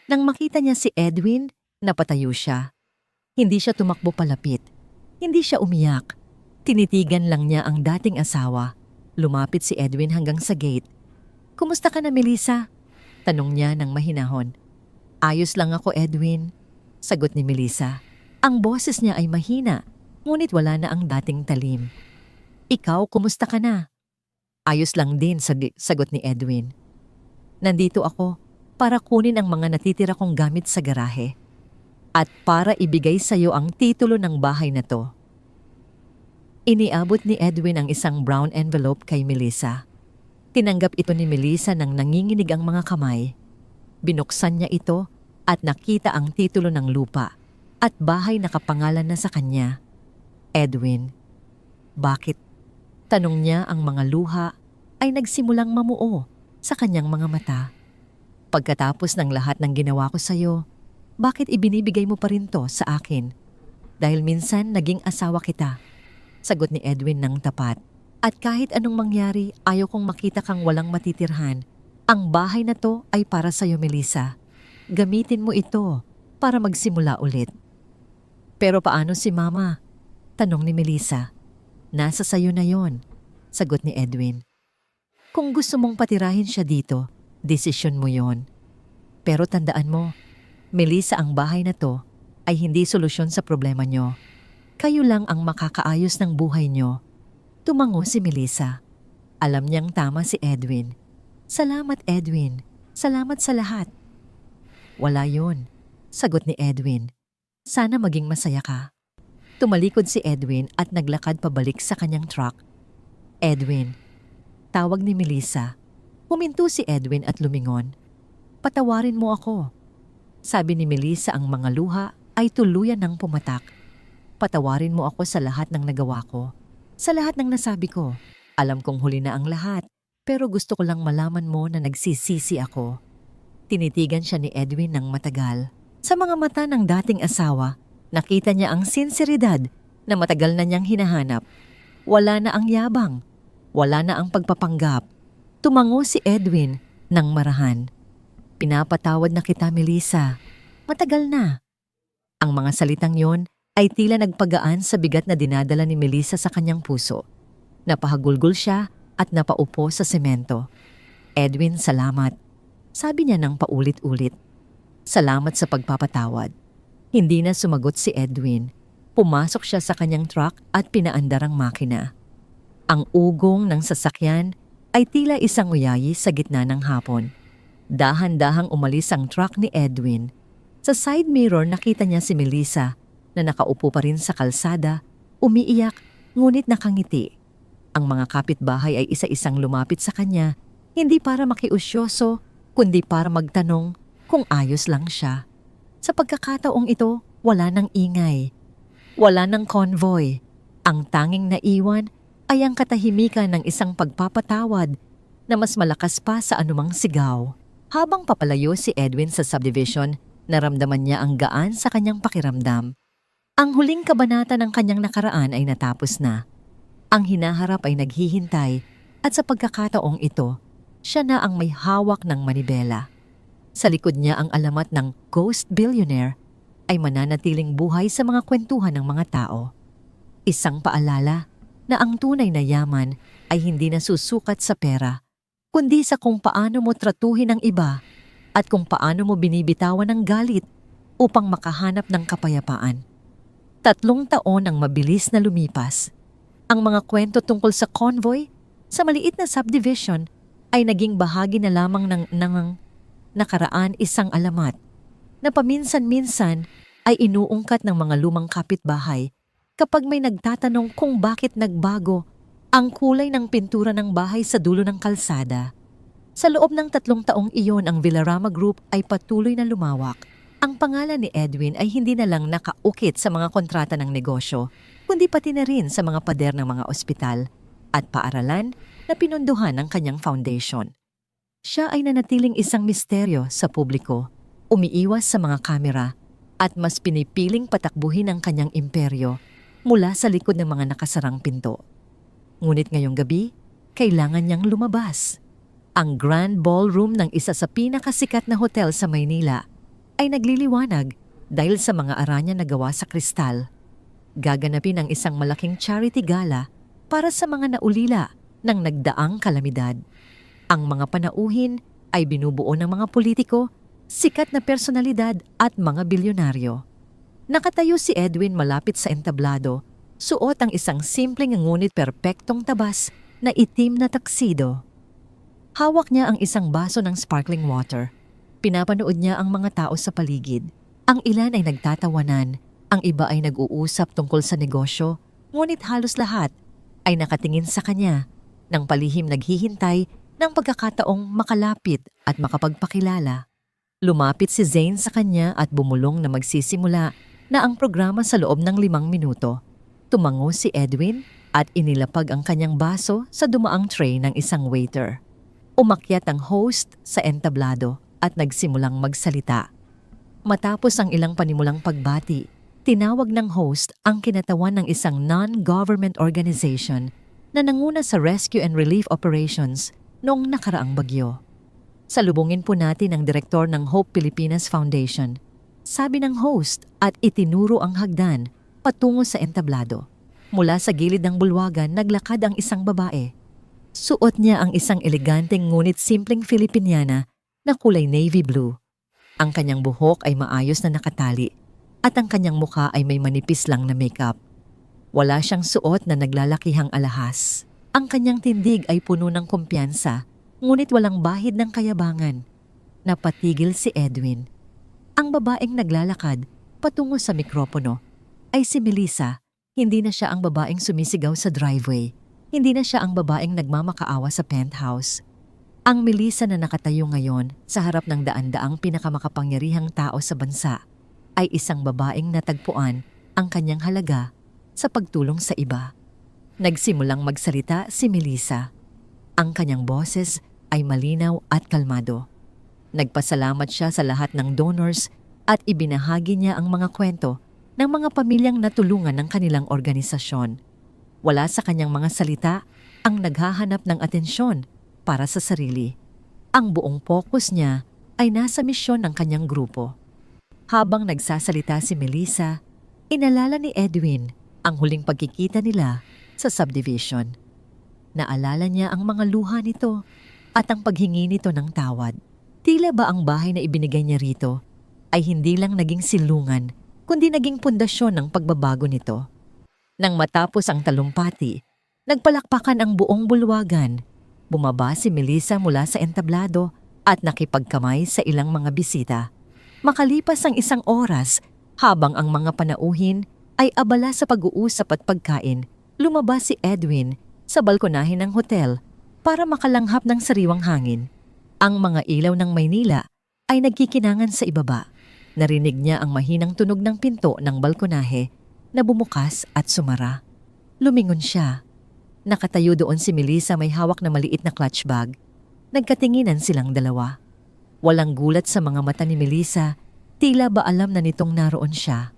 Nang makita niya si Edwin, napatayo siya. Hindi siya tumakbo palapit. Hindi siya umiyak. Tinitigan lang niya ang dating asawa. Lumapit si Edwin hanggang sa gate. "Kumusta ka na, Melissa?" Tanong niya ng mahinahon. "Ayos lang ako, Edwin," sagot ni Melissa. Ang boses niya ay mahina, ngunit wala na ang dating talim. "Ikaw, kumusta ka na?" "Ayos lang din," sagot ni Edwin. "Nandito ako para kunin ang mga natitira kong gamit sa garahe at para ibigay sa iyo ang titulo ng bahay na to." Iniabot ni Edwin ang isang brown envelope kay Melissa. Tinanggap ito ni Melissa nang nanginginig ang mga kamay. Binuksan niya ito at nakita ang titulo ng lupa at bahay na kapangalan na sa kanya. "Edwin." "Bakit?" Tanong niya. Ang mga luha ay nagsimulang mamuo sa kanyang mga mata. "Pagkatapos ng lahat ng ginawa ko sa iyo, bakit ibinibigay mo pa rin to sa akin? Dahil minsan naging asawa kita," sagot ni Edwin ng tapat. "At kahit anong mangyari, ayaw kong makita kang walang matitirhan. Ang bahay na to ay para sa'yo, Melissa. Gamitin mo ito para magsimula ulit." "Pero paano si Mama?" tanong ni Melissa. "Nasa sayo na yon," sagot ni Edwin. "Kung gusto mong patirahin siya dito, desisyon mo yon. Pero tandaan mo, Melissa, ang bahay na to ay hindi solusyon sa problema nyo. Kayo lang ang makakaayos ng buhay nyo." Tumango si Melissa. Alam niyang tama si Edwin. "Salamat, Edwin. Salamat sa lahat." "Wala yun," sagot ni Edwin. "Sana maging masaya ka." Tumalikod si Edwin at naglakad pabalik sa kanyang truck. "Edwin, Tawag ni Melissa. Huminto si Edwin at lumingon. Patawarin mo ako. Sabi ni Melissa, ang mga luha ay tuluyan ng pumatak. Patawarin mo ako sa lahat ng nagawa ko. Sa lahat ng nasabi ko. Alam kong huli na ang lahat, pero gusto ko lang malaman mo na nagsisisi ako. Tinitigan siya ni Edwin ng matagal. Sa mga mata ng dating asawa, nakita niya ang sinseridad na matagal na niyang hinahanap. Wala na ang yabang. Wala na ang pagpapanggap. Tumango si Edwin ng marahan. Pinapatawad na kita, Melissa. Matagal na. Ang mga salitang yon ay tila nagpagaan sa bigat na dinadala ni Melissa sa kanyang puso. Napahagulgol siya at napaupo sa semento. Edwin, salamat. Sabi niya ng paulit-ulit. Salamat sa pagpapatawad. Hindi na sumagot si Edwin. Pumasok siya sa kanyang truck at pinaandar ang makina. Ang ugong ng sasakyan ay tila isang uyayi sa gitna ng hapon. Dahan-dahang umalis ang truck ni Edwin. Sa side mirror nakita niya si Melissa na nakaupo pa rin sa kalsada, umiiyak ngunit nakangiti. Ang mga kapitbahay ay isa-isang lumapit sa kanya, hindi para makiusyoso, kundi para magtanong kung ayos lang siya. Sa pagkakataong ito, wala nang ingay. Wala nang convoy. Ang tanging naiwan ay ang katahimikan ng isang pagpapatawad na mas malakas pa sa anumang sigaw. Habang papalayo si Edwin sa subdivision, naramdaman niya ang gaan sa kanyang pakiramdam. Ang huling kabanata ng kanyang nakaraan ay natapos na. Ang hinaharap ay naghihintay at sa pagkakataong ito, siya na ang may hawak ng manibela. Sa likod niya ang alamat ng Ghost Billionaire ay mananatiling buhay sa mga kwentuhan ng mga tao. Isang paalala na ang tunay na yaman ay hindi nasusukat sa pera, kundi sa kung paano mo tratuhin ang iba at kung paano mo binibitawan ng galit upang makahanap ng kapayapaan. 3 taon ang mabilis na lumipas. Ang mga kwento tungkol sa convoy sa maliit na subdivision ay naging bahagi na lamang ng nakaraan, isang alamat na paminsan-minsan ay inuungkat ng mga lumang kapitbahay kapag may nagtatanong kung bakit nagbago ang kulay ng pintura ng bahay sa dulo ng kalsada. Sa loob ng 3 taong iyon, ang Villarama Group ay patuloy na lumawak. Ang pangalan ni Edwin ay hindi na lang nakaukit sa mga kontrata ng negosyo, kundi pati na rin sa mga pader ng mga ospital at paaralan na pinunduhan ng kanyang foundation. Siya ay nanatiling isang misteryo sa publiko, umiiwas sa mga kamera at mas pinipiling patakbuhin ang kanyang imperyo mula sa likod ng mga nakasarang pinto. Ngunit ngayong gabi, kailangan niyang lumabas. Ang Grand Ballroom ng isa sa pinakasikat na hotel sa Maynila ay nagliliwanag dahil sa mga aranya na gawa sa kristal. Gaganapin ang isang malaking charity gala para sa mga naulila ng nagdaang kalamidad. Ang mga panauhin ay binubuo ng mga politiko, sikat na personalidad at mga bilyonaryo. Nakatayo si Edwin malapit sa entablado, suot ang isang simpleng ngunit perpektong tabas na itim na taksido. Hawak niya ang isang baso ng sparkling water. Pinapanood niya ang mga tao sa paligid. Ang ilan ay nagtatawanan, ang iba ay nag-uusap tungkol sa negosyo, ngunit halos lahat ay nakatingin sa kanya nang palihim naghihintay ng pagkakataong makalapit at makapagpakilala. Lumapit si Zane sa kanya at bumulong na magsisimula na ang programa sa loob ng 5 minuto. Tumango si Edwin at inilapag ang kanyang baso sa dumaang tray ng isang waiter. Umakyat ang host sa entablado at nagsimulang magsalita. Matapos ang ilang panimulang pagbati, tinawag ng host ang kinatawan ng isang non-government organization na nanguna sa rescue and relief operations noong nakaraang bagyo. Salubungin po natin ang direktor ng Hope Pilipinas Foundation, sabi ng host at itinuro ang hagdan patungo sa entablado. Mula sa gilid ng bulwagan, naglakad ang isang babae. Suot niya ang isang eleganteng ngunit simpleng Filipiniana na kulay navy blue. Ang kanyang buhok ay maayos na nakatali at ang kanyang mukha ay may manipis lang na makeup. Wala siyang suot na naglalakihang alahas. Ang kanyang tindig ay puno ng kumpiyansa, ngunit walang bahid ng kayabangan. Napatigil si Edwin. Ang babaeng naglalakad patungo sa mikropono ay si Melissa. Hindi na siya ang babaeng sumisigaw sa driveway. Hindi na siya ang babaeng nagmamakaawa sa penthouse. Ang Melissa na nakatayo ngayon sa harap ng daan-daang pinakamakapangyarihang tao sa bansa ay isang babaeng natagpuan ang kanyang halaga sa pagtulong sa iba. Nagsimulang magsalita si Melissa. Ang kanyang boses ay malinaw at kalmado. Nagpasalamat siya sa lahat ng donors at ibinahagi niya ang mga kwento ng mga pamilyang natulungan ng kanilang organisasyon. Wala sa kanyang mga salita ang naghahanap ng atensyon para sa sarili. Ang buong focus niya ay nasa misyon ng kanyang grupo. Habang nagsasalita si Melissa, inalala ni Edwin ang huling pagkikita nila sa subdivision. Naalala niya ang mga luha nito at ang paghingi nito ng tawad. Tila ba ang bahay na ibinigay niya rito ay hindi lang naging silungan kundi naging pundasyon ng pagbabago nito. Nang matapos ang talumpati, nagpalakpakan ang buong bulwagan. Bumaba si Melissa mula sa entablado at nakipagkamay sa ilang mga bisita. Makalipas ang 1 oras, habang ang mga panauhin ay abala sa pag-uusap at pagkain, lumabas si Edwin sa balkonahe ng hotel para makalanghap ng sariwang hangin. Ang mga ilaw ng Maynila ay nagkikinangan sa ibaba. Narinig niya ang mahinang tunog ng pinto ng balkonahe na bumukas at sumara. Lumingon siya. Nakatayo doon si Melissa may hawak na maliit na clutch bag. Nagkatinginan silang dalawa. Walang gulat sa mga mata ni Melissa, tila ba alam na nitong naroon siya.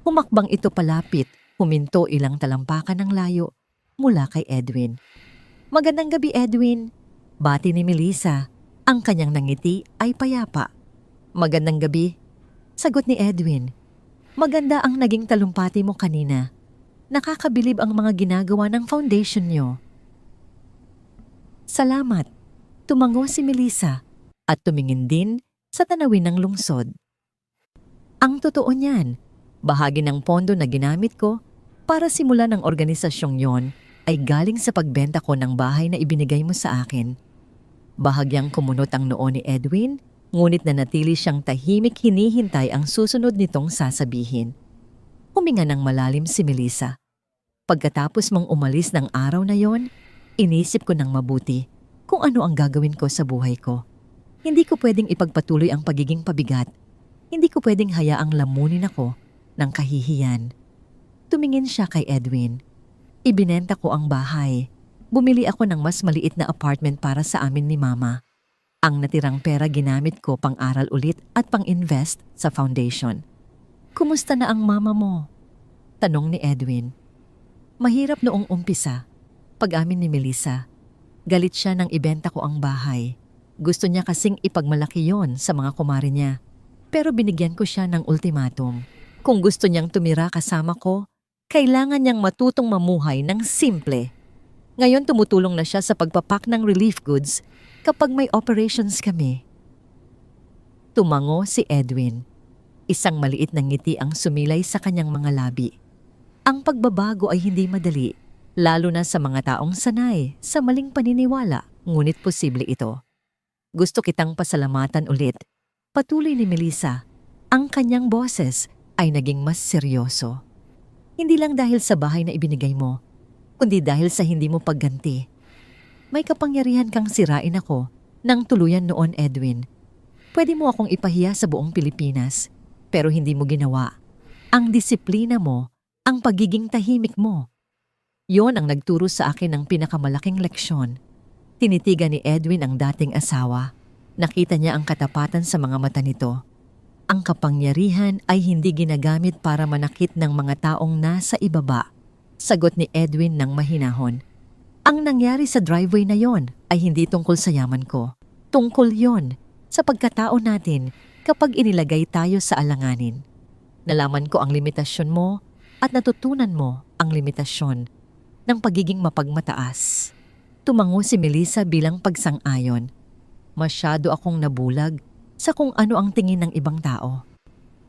Humakbang ito palapit, huminto ilang talampakan ng layo mula kay Edwin. "Magandang gabi, Edwin." Bati ni Melissa. Ang kanyang nangiti ay payapa. "Magandang gabi," sagot ni Edwin. "Maganda ang naging talumpati mo kanina. Nakakabilib ang mga ginagawa ng foundation niyo." "Salamat." Tumango si Melissa at tumingin din sa tanawin ng lungsod. "Ang totoo niyan, bahagi ng pondo na ginamit ko para simulan ng organisasyong yon ay galing sa pagbenta ko ng bahay na ibinigay mo sa akin." Bahagyang kumunot ang noo ni Edwin, ngunit nanatili siyang tahimik hinihintay ang susunod nitong sasabihin. Huminga ng malalim si Melissa. "Pagkatapos mong umalis ng araw na yon, inisip ko ng mabuti kung ano ang gagawin ko sa buhay ko. Hindi ko pwedeng ipagpatuloy ang pagiging pabigat. Hindi ko pwedeng hayaang lamunin ako ng kahihiyan." Tumingin siya kay Edwin. "Ibinenta ko ang bahay. Bumili ako ng mas maliit na apartment para sa amin ni Mama. Ang natirang pera ginamit ko pang-aral ulit at pang-invest sa foundation." "Kumusta na ang mama mo?" tanong ni Edwin. "Mahirap noong umpisa," pag-amin ni Melissa. "Galit siya nang ibenta ko ang bahay. Gusto niya kasing ipagmalaki yon sa mga kumare niya. Pero binigyan ko siya ng ultimatum. Kung gusto niyang tumira kasama ko, kailangan niyang matutong mamuhay ng simple. Ngayon tumutulong na siya sa pagpapak ng relief goods kapag may operations kami." Tumango si Edwin. Isang maliit na ngiti ang sumilay sa kanyang mga labi. Ang pagbabago ay hindi madali, lalo na sa mga taong sanay sa maling paniniwala, ngunit posible ito. "Gusto kitang pasalamatan ulit." Patuloy ni Melissa. Ang kanyang boses ay naging mas seryoso. "Hindi lang dahil sa bahay na ibinigay mo, kundi dahil sa hindi mo pagganti. May kapangyarihan kang sirain ako nang tuluyan noon, Edwin. Pwede mo akong ipahiya sa buong Pilipinas, pero hindi mo ginawa. Ang disiplina mo, ang pagiging tahimik mo. Yon ang nagturo sa akin ng pinakamalaking leksyon." Tinitigan ni Edwin ang dating asawa. Nakita niya ang katapatan sa mga mata nito. Ang kapangyarihan ay hindi ginagamit para manakit ng mga taong nasa ibaba, sagot ni Edwin ng mahinahon. "Ang nangyari sa driveway na yon ay hindi tungkol sa yaman ko. Tungkol yon sa pagkatao natin kapag inilagay tayo sa alanganin. Nalaman ko ang limitasyon mo at natutunan mo ang limitasyon ng pagiging mapagmataas." Tumango si Melissa bilang pagsang-ayon. "Masyado akong nabulag sa kung ano ang tingin ng ibang tao.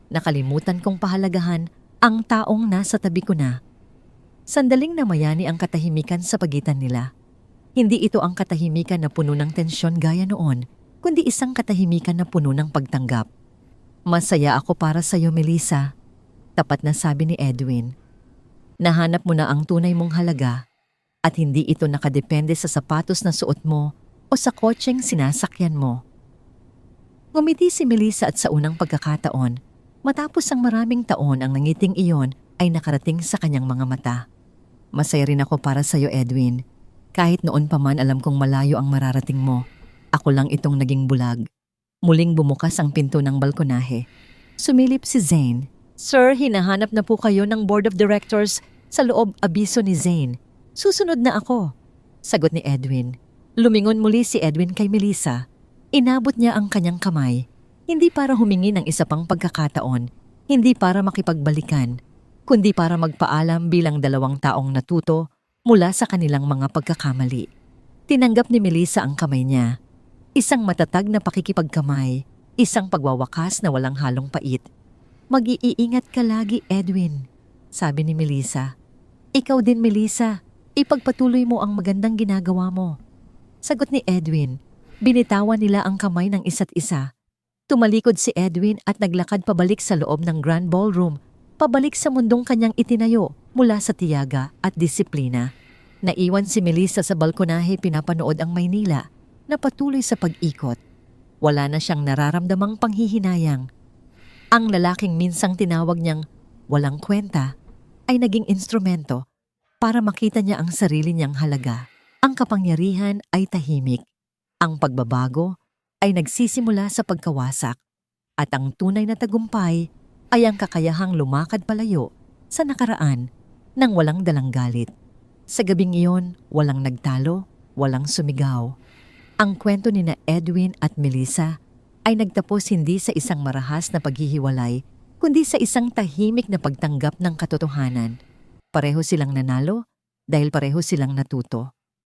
Nakalimutan kong pahalagahan ang taong nasa tabi ko na." Sandaling namayani ang katahimikan sa pagitan nila. Hindi ito ang katahimikan na puno ng tensyon gaya noon, kundi isang katahimikan na puno ng pagtanggap. "Masaya ako para sa iyo, Melissa," tapat na sabi ni Edwin. "Nahanap mo na ang tunay mong halaga. At hindi ito nakadepende sa sapatos na suot mo o sa kotseng sinasakyan mo. Ngumiti si Melissa at sa unang pagkakataon, matapos ang maraming taon ang nangiting iyon ay nakarating sa kanyang mga mata. Masaya rin ako para sa iyo, Edwin. Kahit noon pa man alam kong malayo ang mararating mo, ako lang itong naging bulag. Muling bumukas ang pinto ng balkonahe. Sumilip si Zane. Sir, hinahanap na po kayo ng Board of Directors sa loob, abiso ni Zane. Susunod na ako, sagot ni Edwin. Lumingon muli si Edwin kay Melissa. Inabot niya ang kanyang kamay, hindi para humingi ng isa pang pagkakataon, hindi para makipagbalikan, kundi para magpaalam bilang dalawang taong natuto mula sa kanilang mga pagkakamali. Tinanggap ni Melissa ang kamay niya. Isang matatag na pakikipagkamay, isang pagwawakas na walang halong pait. Mag-iingat ka lagi, Edwin, sabi ni Melissa. Ikaw din, Melissa, ipagpatuloy mo ang magandang ginagawa mo. Sagot ni Edwin. Binitawan nila ang kamay ng isa't isa. Tumalikod si Edwin at naglakad pabalik sa loob ng Grand Ballroom, pabalik sa mundong kanyang itinayo mula sa tiyaga at disiplina. Naiwan si Melissa sa balkonahe pinapanood ang Maynila na patuloy sa pag-ikot. Wala na siyang nararamdamang panghihinayang. Ang lalaking minsang tinawag niyang walang kwenta ay naging instrumento para makita niya ang sarili niyang halaga. Ang kapangyarihan ay tahimik. Ang pagbabago ay nagsisimula sa pagkawasak at ang tunay na tagumpay ay ang kakayahang lumakad palayo sa nakaraan nang walang dalang galit. Sa gabing iyon, walang nagtalo, walang sumigaw. Ang kwento ni na Edwin at Melissa ay nagtapos hindi sa isang marahas na paghihiwalay, kundi sa isang tahimik na pagtanggap ng katotohanan. Pareho silang nanalo dahil pareho silang natuto.